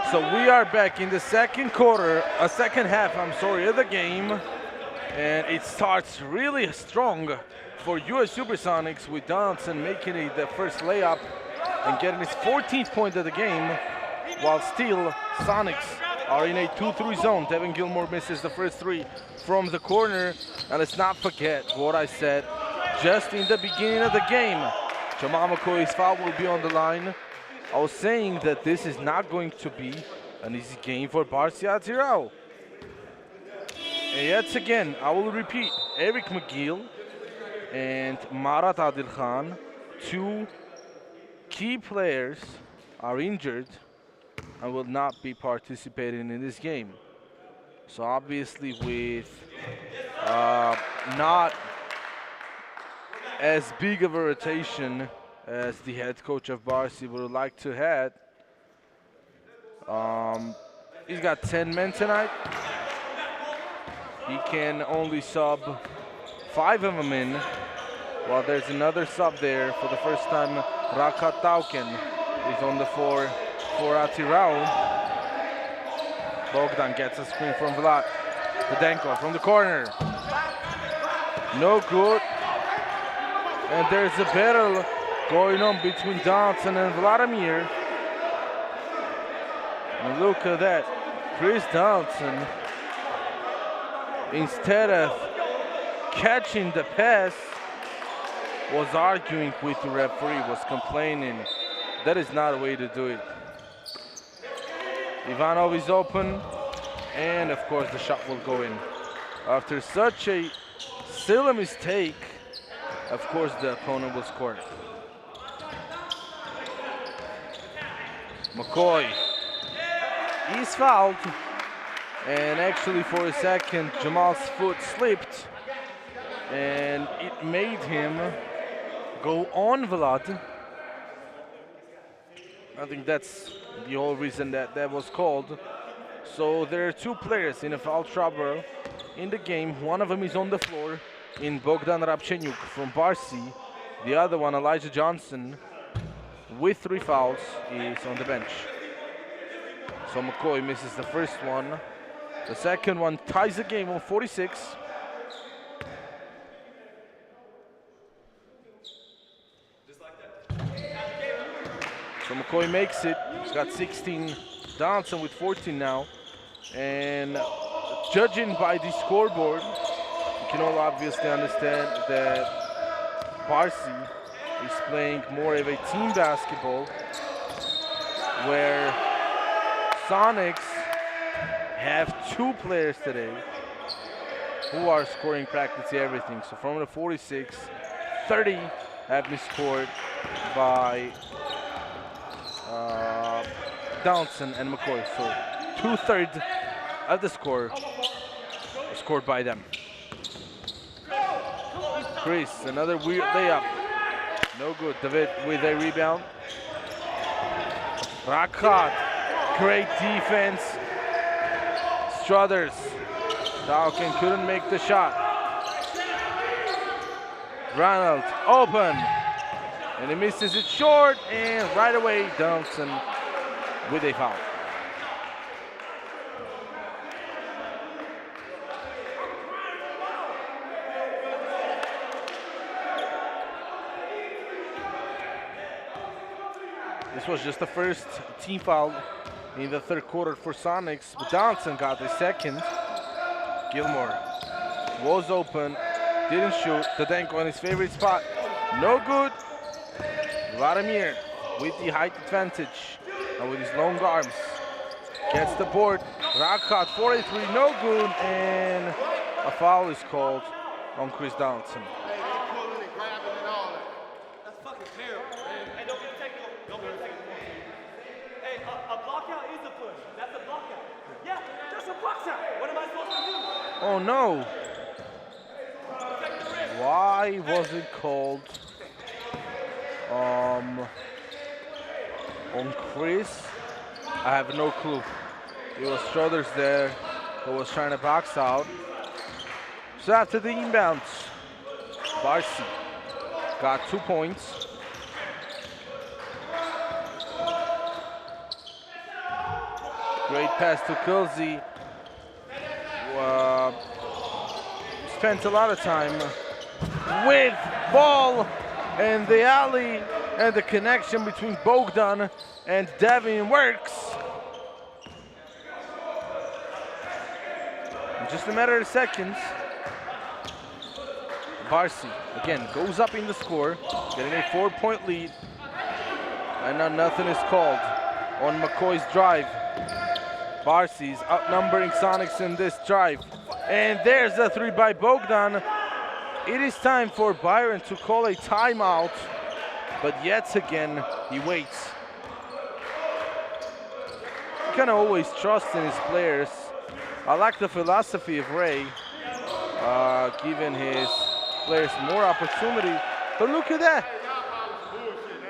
So we are back in the second half, of the game. And it starts really strong for US Supersonics with Donaldson making it the first layup and getting his 14th point of the game, while still Sonics are in a 2-3 zone. Devin Gilmore misses the first three from the corner. And let's not forget what I said just in the beginning of the game. Jamal McCoy's foul will be on the line. I was saying that this is not going to be an easy game for BARSY ATYRAU. And yet again, I will repeat, Eric McGill and Marat Adil Khan, two key players, are injured and will not be participating in this game. So obviously with not as big of a rotation as the head coach of BARSY would like to have. He's got 10 men tonight. He can only sub 5 of them in, while there's another sub there for the first time. Rakat Tauken is on the floor for ATYRAU. Bogdan gets a screen from Vlad. Podenko from the corner. No good. And there's a battle going on between Donaldson and Vladimir. And look at that. Chris Donaldson, instead of catching the pass, was arguing with the referee, was complaining. That is not a way to do it. Ivanov is open, and of course the shot will go in. After such a silly mistake, of course the opponent will score it. McCoy is fouled, and actually for a second Jamal's foot slipped and it made him go on Vlad. I think that's the whole reason that that was called. So there are two players in a foul trouble in the game. One of them is on the floor in Bogdan Rabchenyuk from BARSY. The other one, Elijah Johnson, with 3 fouls, is on the bench. So McCoy misses the first one. The second one ties the game on 46. So McCoy makes it. He's got 16. Donaldson with 14 now. And judging by the scoreboard, you can all obviously understand that BARSY is playing more of a team basketball. where Sonics have 2 players today who are scoring practically everything. So from the 46, 30 have been scored by Downson and McCoy. So 2/3 of the score was scored by them. Chris, another weird layup. No good. David with a rebound. Rakat, great defense. Struthers. Falcon couldn't make the shot. Ronald open. And he misses it short. And right away, Downson with a foul. This was just the first team foul in the 3rd quarter for Sonics, but Downson got the 2nd. Gilmore was open, didn't shoot. Tadenko on his favorite spot, no good. Vladimir with the height advantage and with his long arms gets the board. Rakat 43, no good, and a foul is called on Chris Downson. That's fucking terrible, man. Hey, don't get technical. Don't get technical. Hey, a block out is a push. That's a block out. Yeah, that's a block out. What am I supposed to do? Oh no. Why was it called on Chris? I have no clue. It was Struthers there who was trying to box out. So after the inbounds, Barsy got 2 points. Great pass to Kilsey. Spent a lot of time with ball and the alley, and the connection between Bogdan and Devin works. In just a matter of seconds, Barsy again goes up in the score, getting a 4-point lead, and now nothing is called on McCoy's drive. Barsy's outnumbering Sonics in this drive. And there's the 3 by Bogdan. It is time for Byron to call a timeout, but yet again, he waits. You can always trust in his players. I like the philosophy of Ray, giving his players more opportunity. But look at that.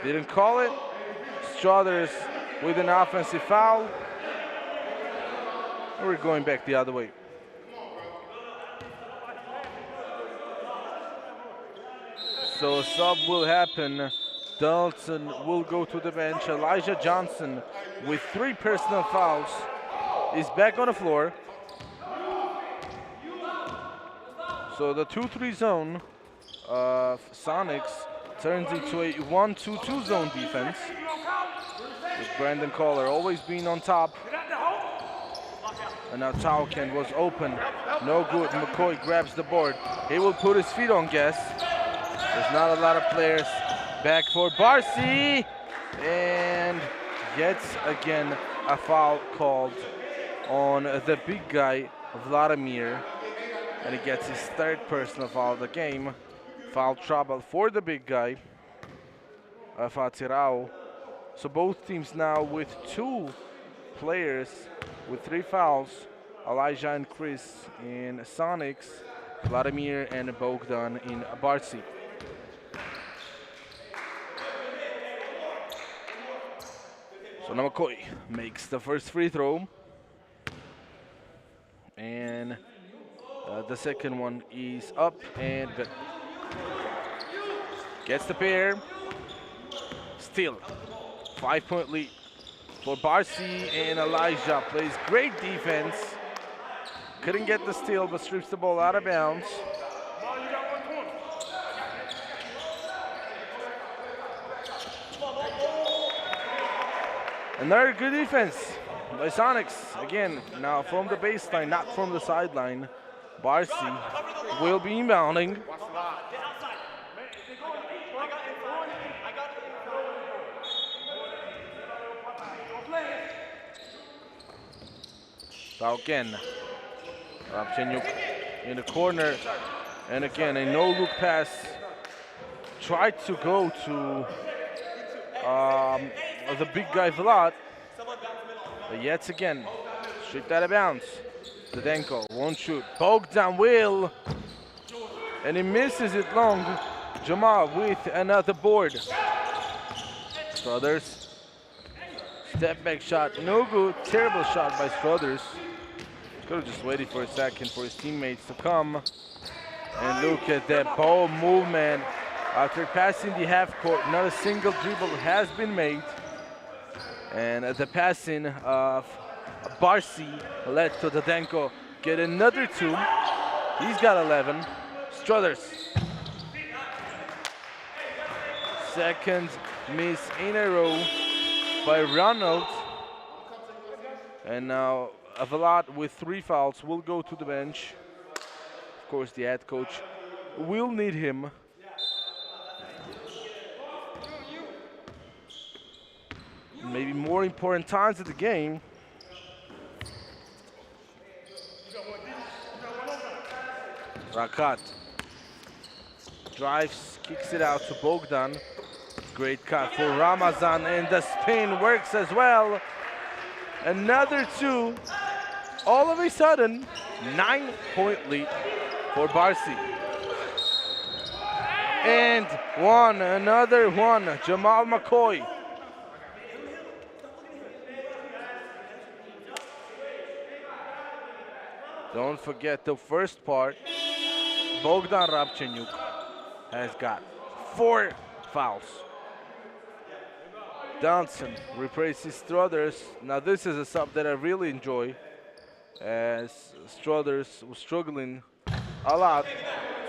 Didn't call it. Struthers with an offensive foul. And we're going back the other way. So a sub will happen. Dalton will go to the bench. Elijah Johnson with 3 personal fouls is back on the floor. So the 2-3 zone of Sonics turns into a 1-2-2 zone defense, with Brandon Collar always being on top. And now Tauken was open, no good. McCoy grabs the board. He will put his feet on gas. There's not a lot of players. Back for Barsy, and yet again a foul called on the big guy Vladimir, and he gets his 3rd personal foul of the game. Foul trouble for the big guy of ATYRAU. So both teams now with 2 players with 3 fouls. Elijah and Chris in Sonics, Vladimir and Bogdan in Barsy. So now McCoy makes the first free throw, and the second one is up and good. Gets the pair. Still 5-point lead for Barsy, and Elijah plays great defense. Couldn't get the steal, but strips the ball out of bounds. Another good defense by Sonics. Again, now from the baseline, not from the sideline. Barsy will be inbounding. Again, Rabchenyuk in the corner, and again a no-look pass. Tried to go to the big guy Vlad, but yet again, stripped out of bounds. Zdenko won't shoot. Bogdan will, and he misses it long. Jamal with another board. Struthers, step back shot, no good. Terrible shot by Struthers. Could have just waited for a second for his teammates to come. And look at that ball movement. After passing the half court, not a single dribble has been made. And the passing of Barsy led to Zdenko get another 2. He's got 11. Struthers. Second miss in a row by Ronald. And now Vlad with 3 fouls will go to the bench. Of course, the head coach will need him. Maybe more important times of the game. Rakat drives, kicks it out to Bogdan. Great cut for Ramazan, and the spin works as well. Another 2. All of a sudden, 9-point lead for Barsy. And one, another one, Jamal McCoy. Don't forget the first part. Bogdan Rabchenyuk has got 4 fouls. Johnson replaces Struthers. Now this is a sub that I really enjoy, as Struthers was struggling a lot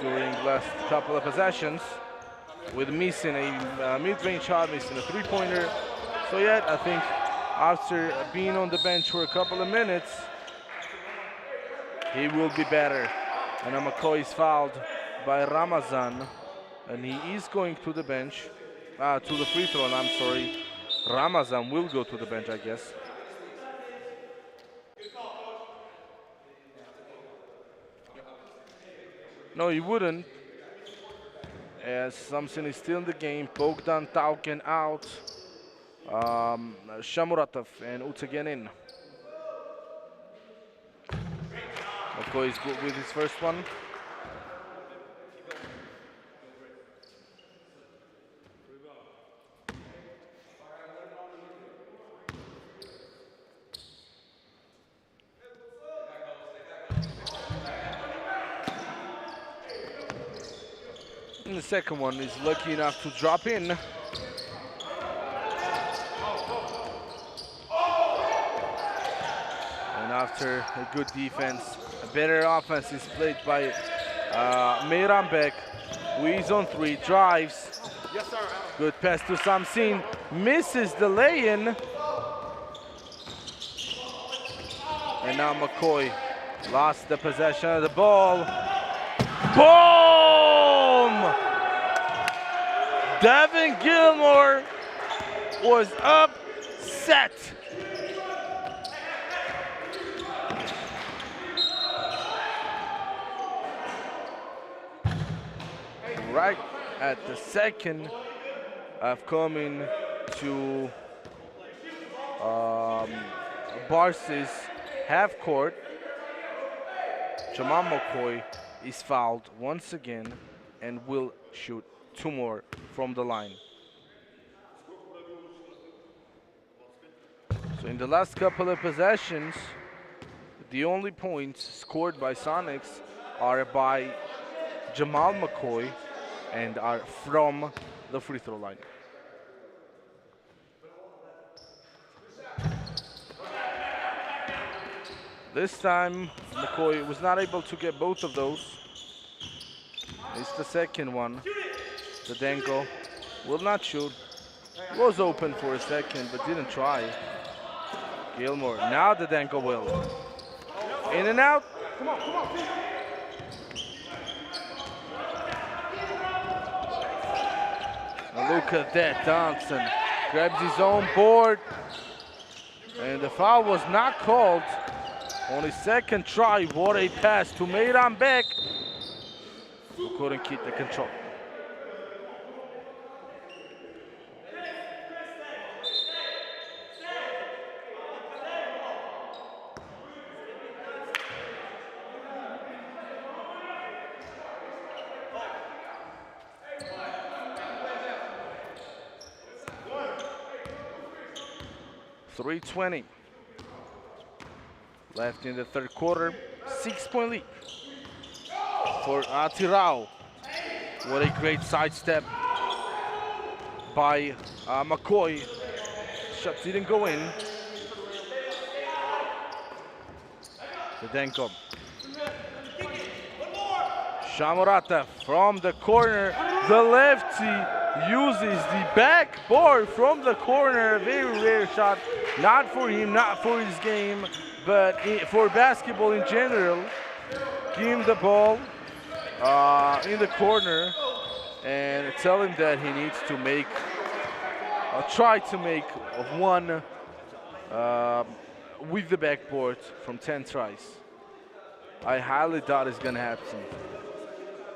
during the last couple of possessions with missing a mid-range shot, missing a 3-pointer. So yet I think after being on the bench for a couple of minutes, he will be better. And McCoy is fouled by Ramazan, and he is going to the bench, to the free throw, I'm sorry. Ramazan will go to the bench, I guess. No, he wouldn't, as Samson is still in the game. Bogdan Tauken out, Shamuratov and Utsagen in. McCoy is good with his first one. And the second one is lucky enough to drop in. And after a good defense, a better offense is played by Meirambek, who is on 3, drives. Yes, sir. Good pass to Samsin, misses the lay-in. And now McCoy lost the possession of the ball. Boom! Devin Gilmore was upset. Right at the second of coming to Barsy's half court, Jamal McCoy is fouled once again and will shoot 2 more from the line. So in the last couple of possessions, the only points scored by Sonics are by Jamal McCoy and are from the free throw line. This time, McCoy was not able to get both of those. It's the second one. Zdenko will not shoot. Was open for a second, but didn't try. Gilmore, now Zdenko will. In and out. And look at that, Thompson grabs his own board. And the foul was not called. On his second try, what a pass to Meiran Beck. Who couldn't keep the control. .320 left in the third quarter. 6-point lead for ATYRAU. What a great sidestep by McCoy. Shot didn't go in. Zdenko. Shamorata from the corner. The lefty uses the backboard from the corner. Very rare shot. Not for him, not for his game, but for basketball in general. Give him the ball in the corner and tell him that he needs to make, try to make one with the backboard from 10 tries. I highly doubt it's gonna happen.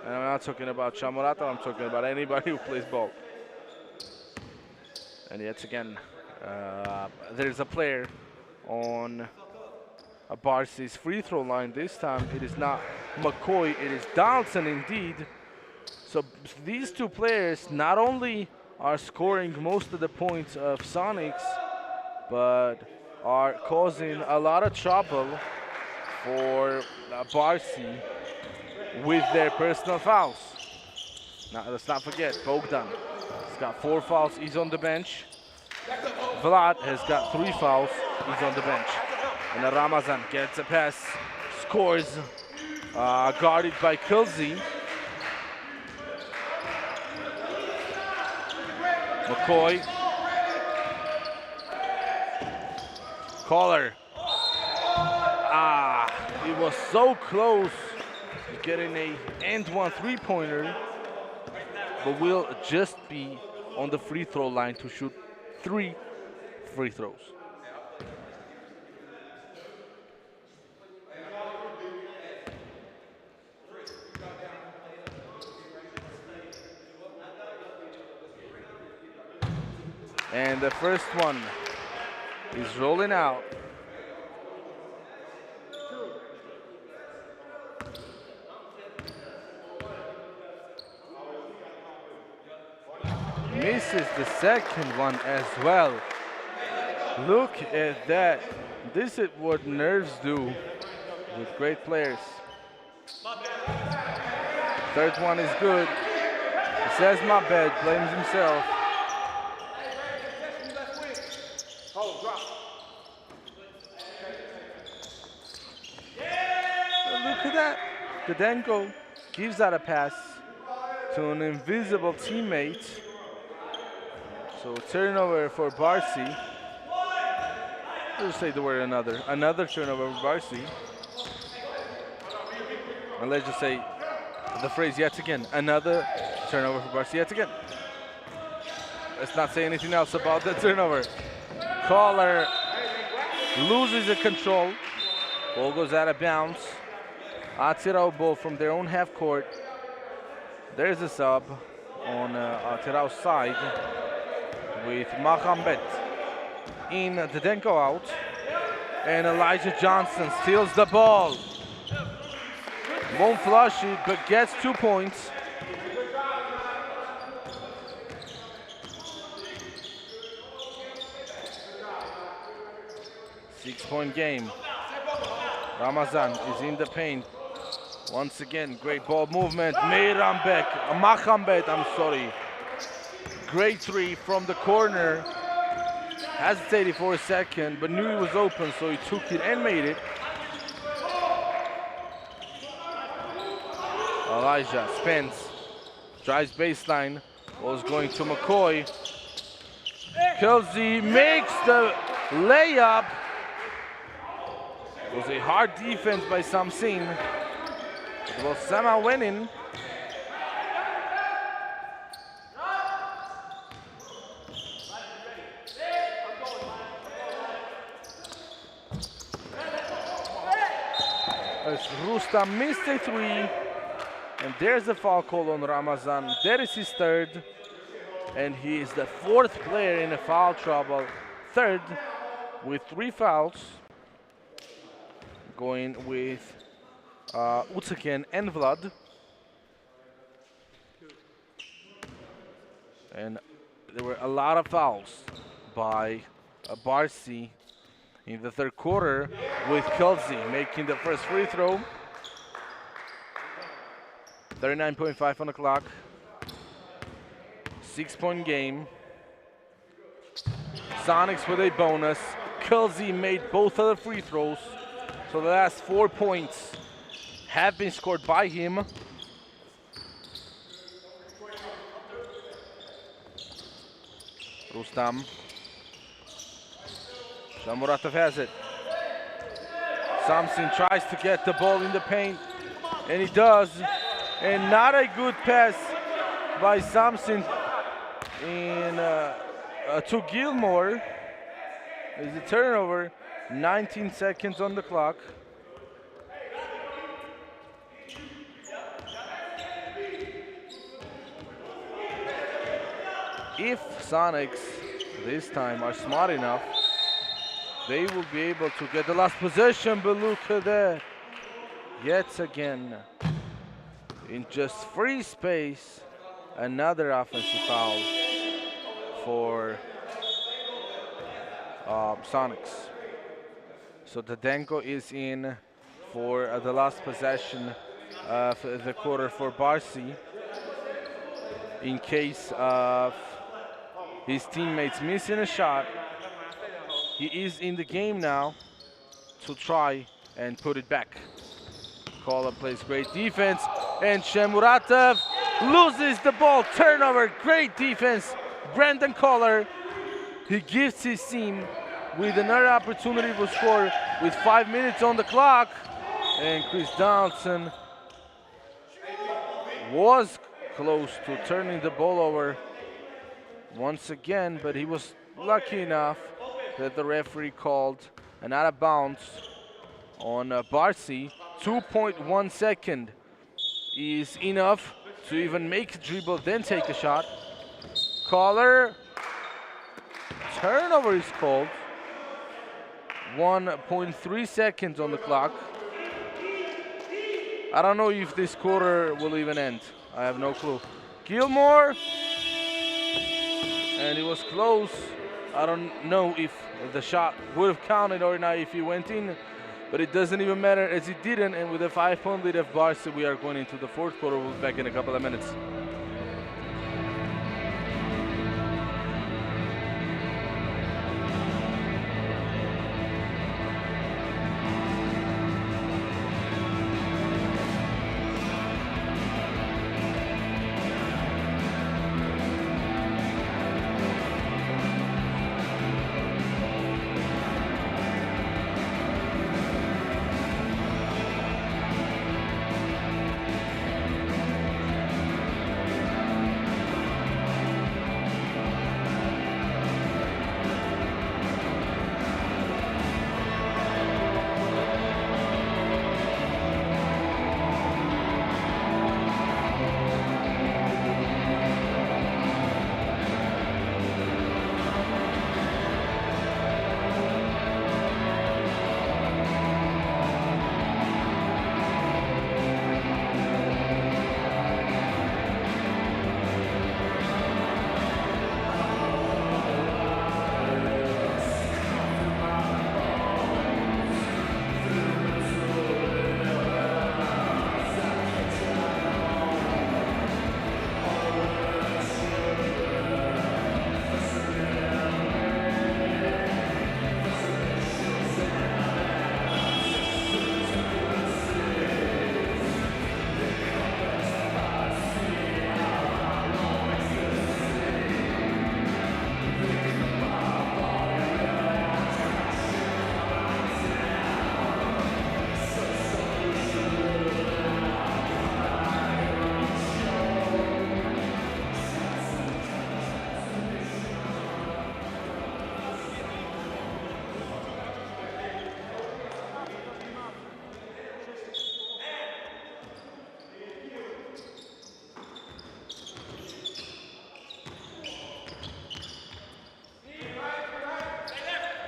And I'm not talking about Shamorata, I'm talking about anybody who plays ball. And yet again, there's a player on BARSY's free throw line. This time it is not McCoy, it is Donaldson indeed. So these two players not only are scoring most of the points of Sonics, but are causing a lot of trouble for BARSY with their personal fouls. Now let's not forget Bogdan. He's got 4 fouls, he's on the bench. Vlad has got 3 fouls, he's on the bench. And Ramazan gets a pass, scores, guarded by Kilsey. McCoy. Collar. It was so close to getting a and one 3-pointer, but will just be on the free throw line to shoot 3 free throws. And the first one is rolling out. Misses the second one as well. Look at that. This is what nerves do with great players. Third one is good. He says my bad, blames himself. Look at that. Zdenko gives out a pass to an invisible teammate. So turnover for BARSY. Let's say the word another. Another turnover for BARSY. And let's just say the phrase yet again. Another turnover for BARSY yet again. Let's not say anything else about the turnover. Collar loses the control. Ball goes out of bounds. ATYRAU ball from their own half court. There's a sub on ATYRAU's side with Mohamed in, Zdenko out, and Elijah Johnson steals the ball. Won't flush it, but gets 2 points. Six-point game. Ramazan is in the paint. Once again, great ball movement. Mohamed, I'm sorry. Great 3 from the corner. Hesitated for a second, but knew it was open, so he took it and made it. Elijah spins, drives baseline, was going to McCoy. Kelsey makes the layup. It was a hard defense by Samsin. It was somehow winning. as Rustam missed a three. And there's a foul call on Ramazan. That is his third. And he is the fourth player in a foul trouble. Third with 3 fouls. Going with Utsaken and Vlad. And there were a lot of fouls by BARSY in the third quarter, with Kelsey making the first free throw. 39.5 on the clock. 6-point game. Sonics with a bonus. Kelsey made both of the free throws. So the last 4 points have been scored by him. Rustam. Shamuratov has it. Samson tries to get the ball in the paint, and he does. And not a good pass by Samson to Gilmore. It's a turnover. 19 seconds on the clock. If Sonics this time are smart enough, they will be able to get the last possession, but look at that. Yet again, in just free space, another offensive foul for Sonics. So Dadenko is in for the last possession of the quarter for BARSY. In case of his teammates missing a shot, he is in the game now to try and put it back. Koller plays great defense, and Shamuratov loses the ball. Turnover, great defense. Brandon Koller, he gives his team with another opportunity to score with 5 minutes on the clock. And Chris Downson was close to turning the ball over once again, but he was lucky enough that the referee called an out of bounds on BARSY. 2.1 second is enough to even make a dribble, then take a shot. Koller, turnover is called. 1.3 seconds on the clock. I don't know if this quarter will even end. I have no clue. Gilmore, and it was close. I don't know if the shot would have counted or not if he went in, but it doesn't even matter as it didn't. And with a 5-point lead of BARSY, we are going into the fourth quarter. We'll be back in a couple of minutes.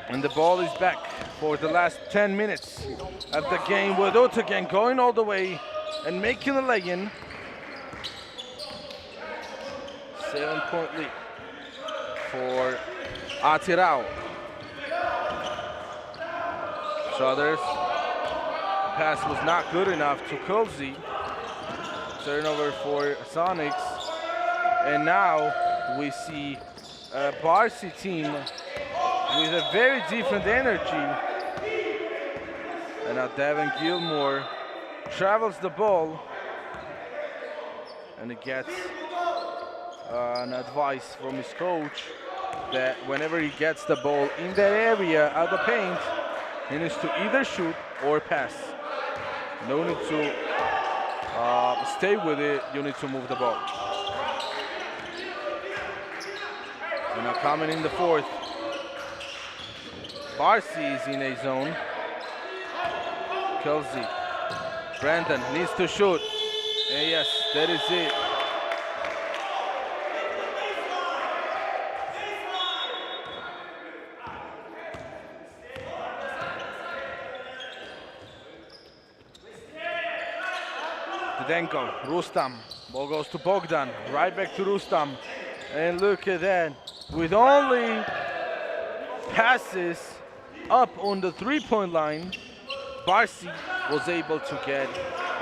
And the ball is back for the last 10 minutes of the game with Otogen going all the way and making a lay-in. 7-point lead for ATYRAU. Struthers. Pass was not good enough to Kulzi. Turnover for Sonics. And now we see a BARSY team with a very different energy. And now Devin Gilmore travels the ball and he gets an advice from his coach that whenever he gets the ball in that area of the paint, he needs to either shoot or pass. No need to stay with it, you need to move the ball. And now coming in the fourth, BARSY is in a zone. Kelsey, Brandon needs to shoot. And yes, that is it. Dudenko, Rustam, ball goes to Bogdan, right back to Rustam. And look at that, with only passes up on the three-point line, BARSY was able to get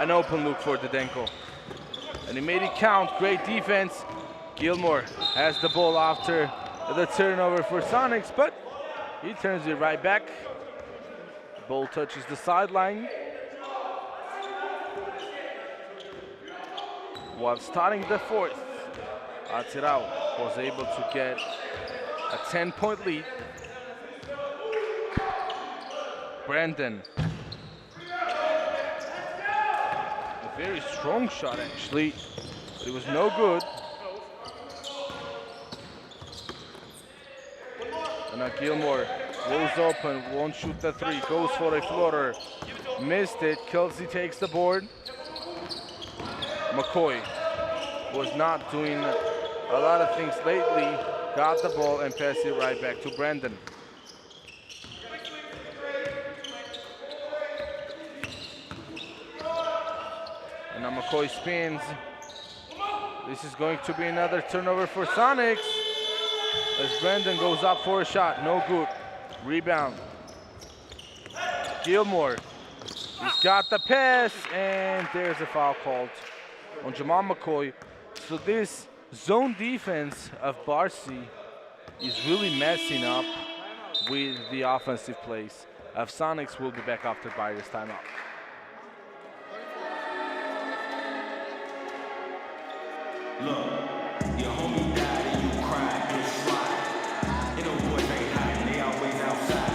an open look for Dudenko. And he made it count, great defense. Gilmore has the ball after the turnover for Sonics, but he turns it right back. Ball touches the sideline. While starting the fourth, ATYRAU was able to get a 10-point lead. Brandon. A very strong shot actually, but it was no good. And now Gilmore goes open, won't shoot the three, goes for a floater. Missed it, Kelsey takes the board. McCoy was not doing a lot of things lately, got the ball and passed it right back to Brandon. And now McCoy spins. This is going to be another turnover for Sonics as Brandon goes up for a shot, no good. Rebound. Gilmore, he's got the pass and there's a foul called on Jamal McCoy. So this zone defense of BARSY is really messing up with the offensive plays of Sonics. Will be back after Byers timeout. Look, your homie died and you cried and slide. You know boys ain't hot and they always outside.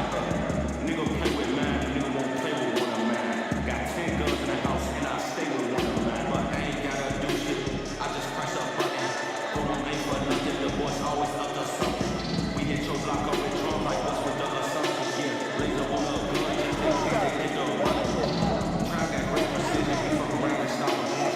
Nigga play with mine, nigga won't play with one of mine. Got 10 guns in the house and I stay with one of mine. But I ain't gotta do shit, I just press a button. Boom, ain't for nothing, the boys always up to something. We hit your block up with drum like what's with the assumptions. Yeah, laser on a gun, just in case they hit the run. Crowd got great precision, we from around and stop us.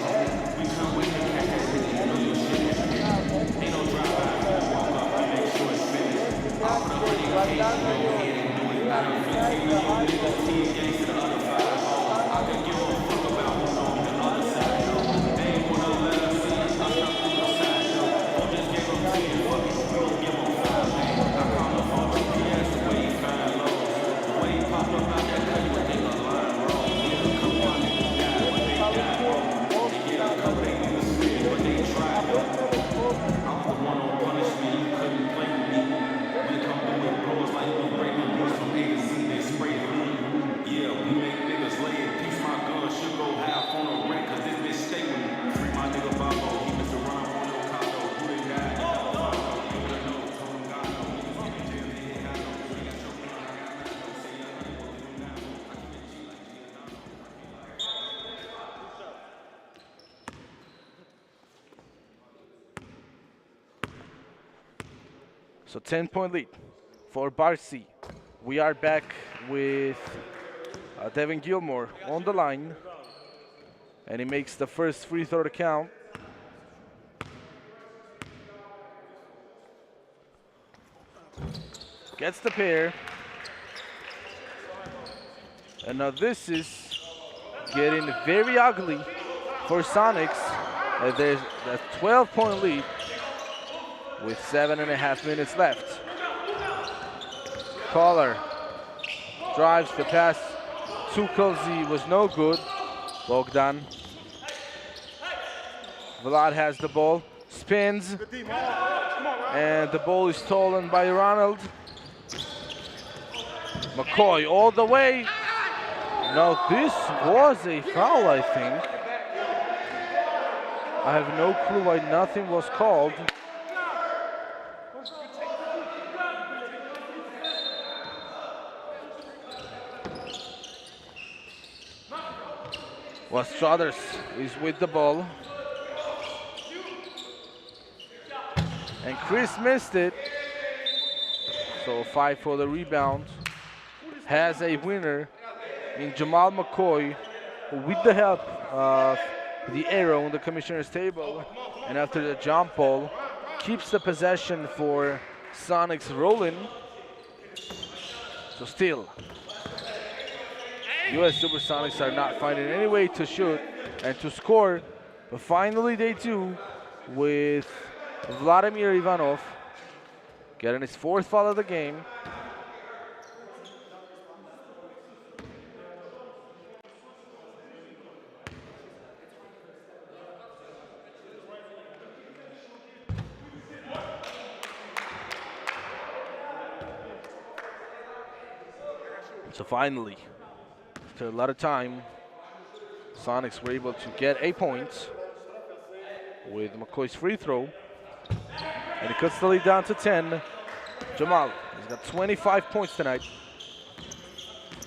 We come with the cat that hit you know your shit is finished. Ain't no drive-by, we walk up and make sure it's finished. I'll put a hoodie in case you go ahead and do it. I done 15 of you niggas, 10 games to the other 5. I could give a fuck about who's on the other side, though. They ain't wanna let us see us come through the side, though. Or just give them 10, fuck it, we gon' give them 5, man. I call the phone GPS the way he find lows. The way he pop up out that cut, you would think a line wrong. Yeah, a couple of niggas died, but they died wrong. And yeah, a couple they niggas spit, but they tried, though. I put one on punishment, you couldn't play with me. We come through with bros like we break the rules from A to Z, they spray the room. Yeah, we make niggas lay in peace, my gun should go half on a rent, cause this bitch stay with me. Free my nigga Bobo, he was around on no condo, who they died, hell follow. You better know, told him God know, niggas get in jail, they ain't got no. We got your gun, I got nothing, don't say young nigga, we'll give him now. I keep it G like Giordano. So 10-point lead for BARSY. We are back with Devin Gilmore on the line. And he makes the first free throw to count. Gets the pair. And now this is getting very ugly for Sonics. There's a 12-point lead with 7.5 minutes left. Collar drives the pass to Kozy, was no good. Bogdan. Vlad has the ball, spins, and the ball is stolen by Ronald. McCoy all the way. Now this was a foul, I think. I have no clue why nothing was called. Well, Struthers is with the ball. And Chris missed it. So fight for the rebound. Has a winner in Jamal McCoy, who with the help of the arrow on the commissioner's table and after the jump ball, keeps the possession for Sonics rolling. So still, US Supersonics are not finding any way to shoot and to score, but finally they do with Vladimir Ivanov getting his 4th foul of the game. So finally, after a lot of time, Sonics were able to get a point with McCoy's free throw. And he cuts the lead down to 10. Jamal, he's got 25 points tonight.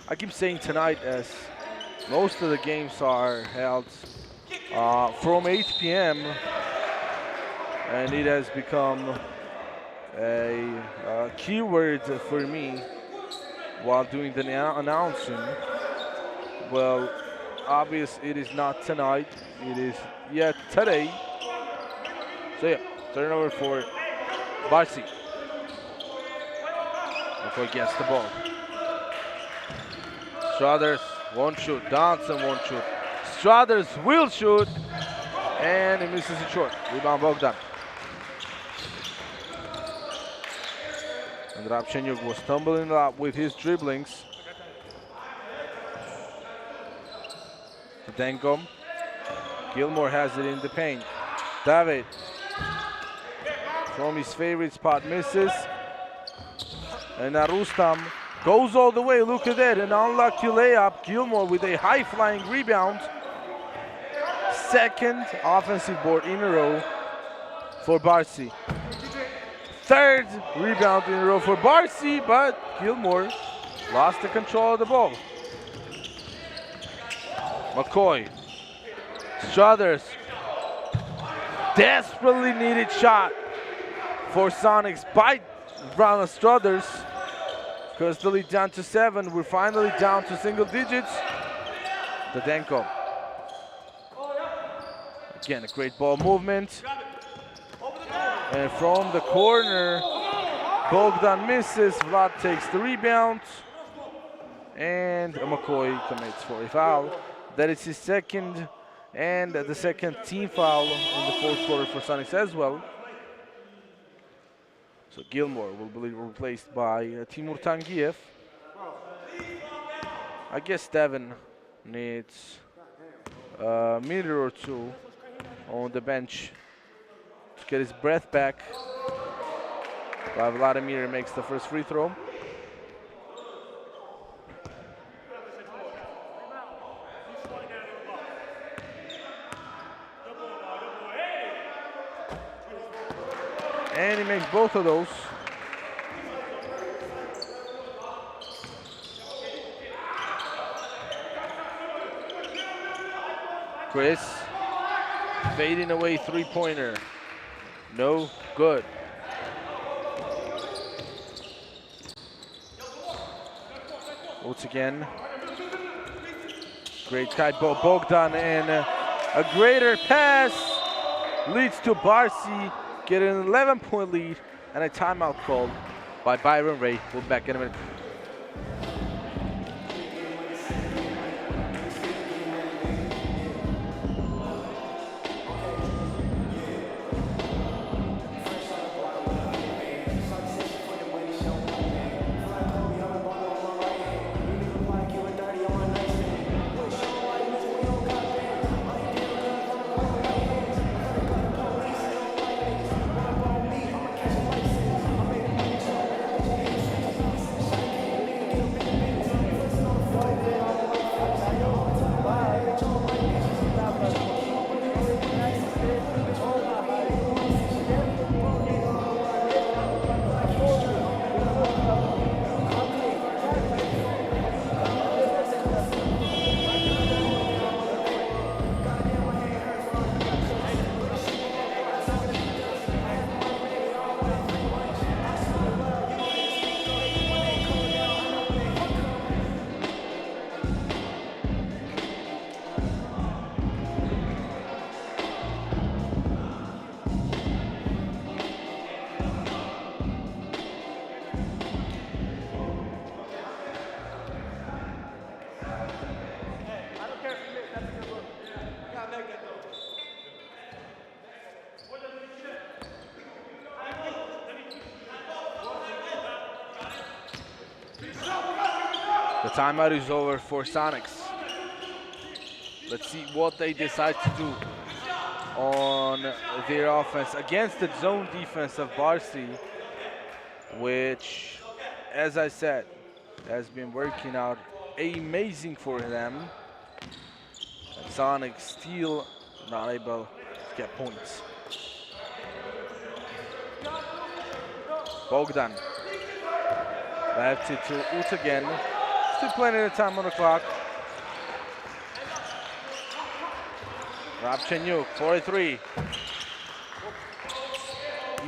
I keep saying tonight as most of the games are held from 8 p.m. And it has become a keyword for me while doing the announcing. Well, obvious it is not tonight, it is yet today. So yeah, turnover for BARSY. McCoy gets the ball. Struthers won't shoot, Johnson won't shoot. Struthers will shoot, and he misses it short. Rebound Bogdan. And Rabchenyuk was stumbling up with his dribblings. To Denkom. Gilmore has it in the paint. David from his favorite spot misses. And now Rustam goes all the way. Look at that, an unlucky layup. Gilmore with a high-flying rebound. 2nd offensive board in a row for BARSY. 3rd rebound in a row for BARSY, but Gilmore lost the control of the ball. McCoy, Struthers, desperately needed shot for Sonics by Ronald Struthers. Because the lead down to 7, we're finally down to single digits. Dadenko. Again, a great ball movement. And from the corner, Bogdan misses. Vlad takes the rebound. And McCoy commits for a foul. That is his 2nd and the 2nd team foul in the 4th quarter for Sonics as well. So Gilmore will be replaced by Timur Tangiev. I guess Devin needs a minute or two on the bench to get his breath back. While Vladimir makes the first free throw. And he makes both of those. Chris fading away 3-pointer. No good. Once again. Great kite ball, Bogdan, and a greater pass leads to BARSY getting an 11-point lead and a timeout called by Byron Ray. We'll be back in a minute. The timeout is over for Sonics. Let's see what they decide to do on their offense against the zone defense of BARSY, which, as I said, has been working out amazing for them. And Sonics still not able to get points. Bogdan left it to Ut again. Still plenty of time on the clock. Rabchenyuk, 4-3.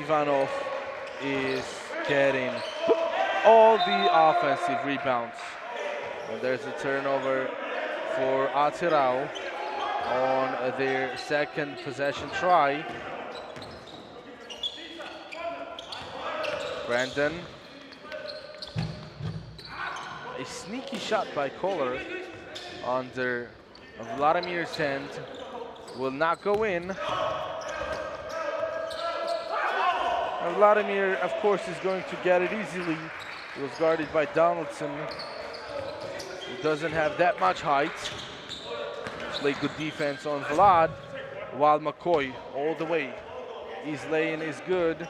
Ivanov is getting all the offensive rebounds. And there's a turnover for ATYRAU on their second possession try. Brandon. A sneaky shot by Kohler under Vladimir's hand. Will not go in. And Vladimir, of course, is going to get it easily. He was guarded by Donaldson, who doesn't have that much height. Played good defense on Vlad, while McCoy all the way. His lane is good.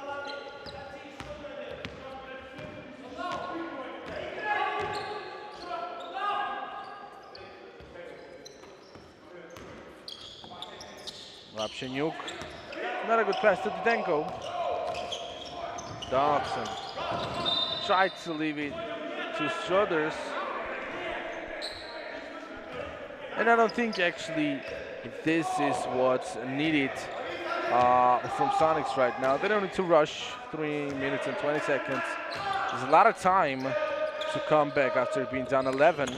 Rabchenyuk, not a good pass to Didenko. Dobson tried to leave it to Struthers. And I don't think actually this is what's needed from Sonics right now. They don't need to rush. 3 minutes and 20 seconds. There's a lot of time to come back after being down 11.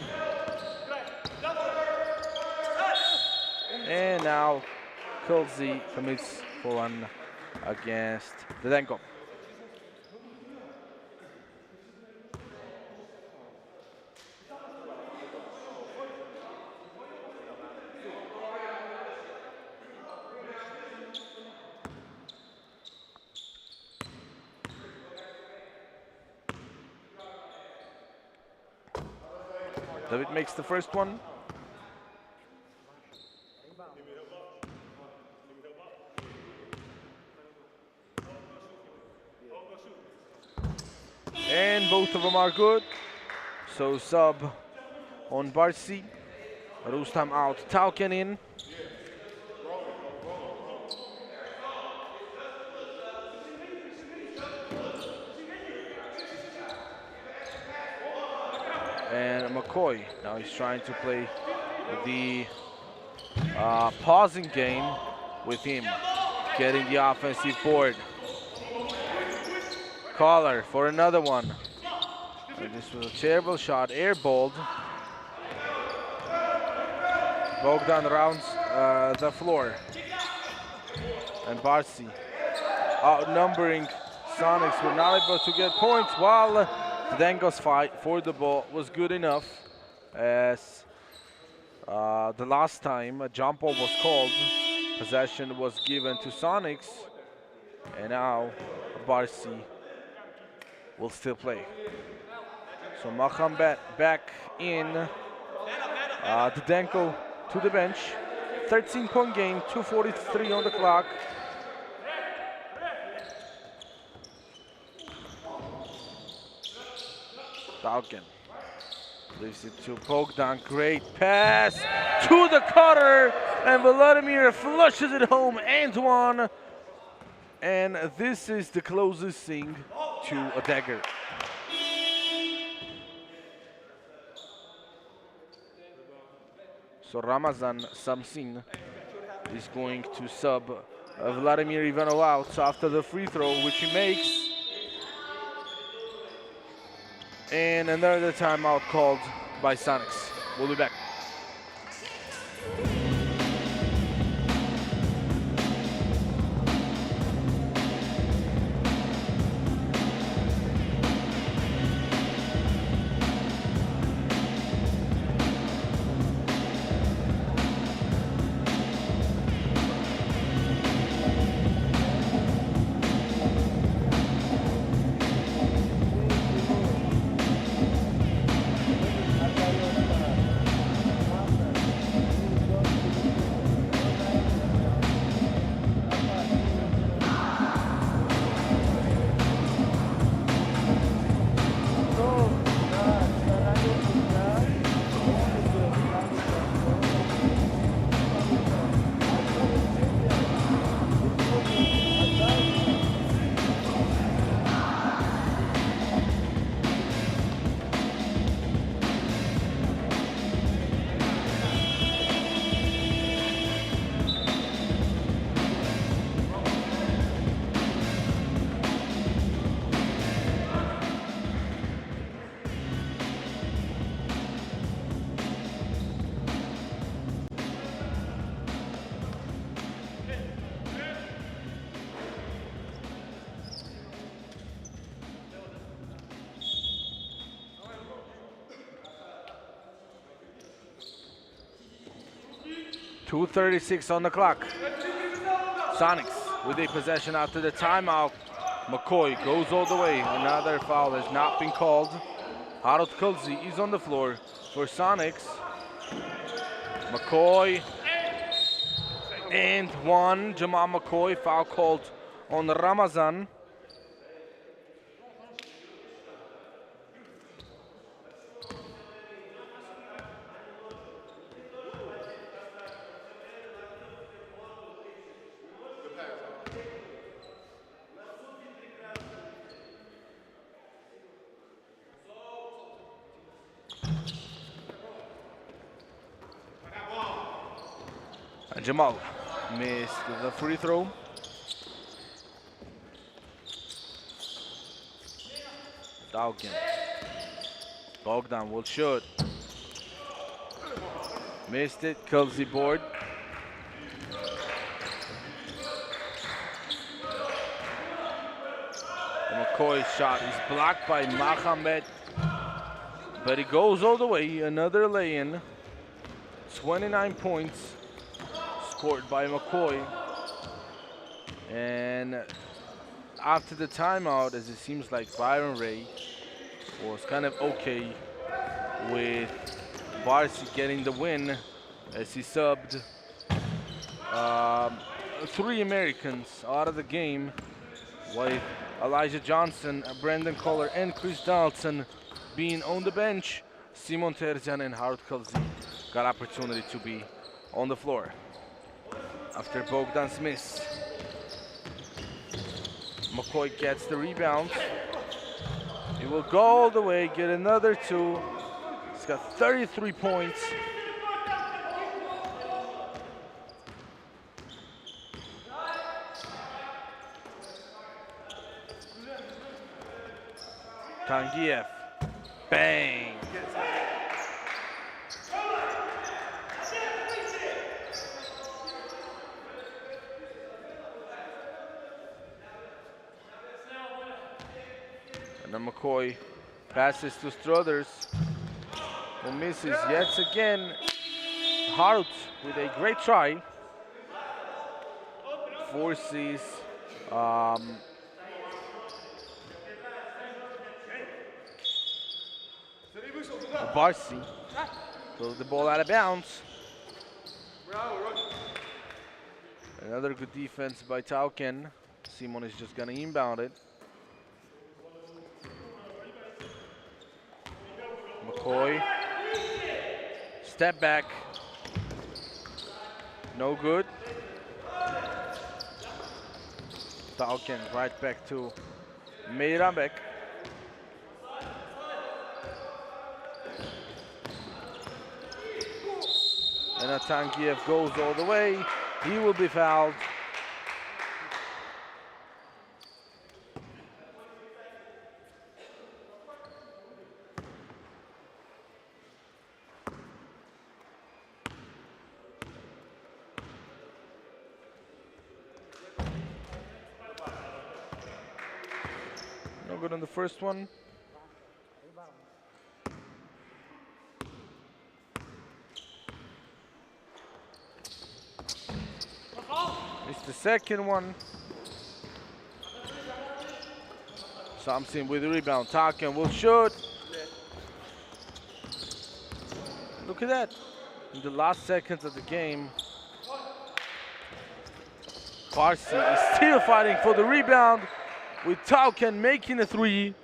And now Kulzi commits for one against Didenko. David makes the first one. And both of them are good. So sub on BARSY. Rustam out, Tauken in. And McCoy, now he's trying to play the pausing game with him, getting the offensive board. Collar for another one. And this was a terrible shot, airballed. Bogdan rounds the floor. And BARSY outnumbering Sonics were not able to get points, while Didenko's fight for the ball was good enough, as the last time a jump ball was called, possession was given to Sonics, and now BARSY will still play. So Maham back in, Didenko to the bench. 13-point game, 2:43 on the clock. Tauken leaves it to Bogdan. Great pass to the cutter, and Vladimir flushes it home and one. And this is the closest thing to a dagger. So Ramazan Samsin is going to sub Vladimir Ivanov out after the free throw, which he makes. And another timeout called by Sonics. We'll be back. 2:36 on the clock. Sonics with a possession after the timeout. McCoy goes all the way. Another foul has not been called. Harut Kulzi is on the floor for Sonics. McCoy and one. Jamal McCoy, foul called on Ramazan. And Jamal missed the free throw. Dawkin. Bogdan will shoot. Missed it. Kulzi board. McCoy's shot is blocked by Mohamed, but it goes all the way. Another lay-in. 29 points scored by McCoy. And after the timeout, as it seems like Byron Ray was kind of okay with BARSY getting the win, as he subbed 3 Americans out of the game, with Elijah Johnson, Brandon Kohler, and Chris Donaldson being on the bench. Simon Terzian and Harut Kulzi got opportunity to be on the floor after Bogdan's miss. McCoy gets the rebound. He will go all the way, get another 2. He's got 33 points. Tangiev, bang. And then McCoy passes to Struthers, who misses yet again. Harut with a great try. Forces BARSY throws the ball out of bounds. Another good defense by Tauken. Simon is just gonna inbound it. McCoy, step back, no good. Tauken right back to Meirabek. And Tangiev goes all the way. He will be fouled. No good on the first one. It's the second one. Samson with the rebound. Tauken will shoot. Look at that. In the last seconds of the game, BARSY is still fighting for the rebound, with Tauken making a 3.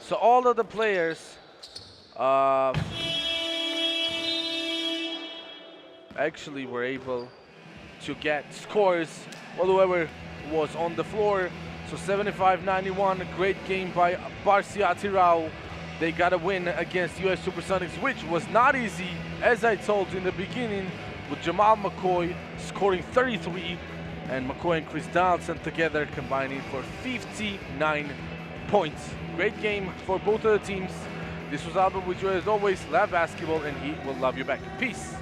So all of the players actually were able to get scores, well, whoever was on the floor. So 75-91, a great game by BARSY ATYRAU. They got a win against US Supersonics, which was not easy, as I told you in the beginning, with Jamal McCoy scoring 33 and McCoy and Chris Donaldson together combining for 59 points. Great game for both of the teams. This was Albert with you as always. Love basketball, and he will love you back. Peace.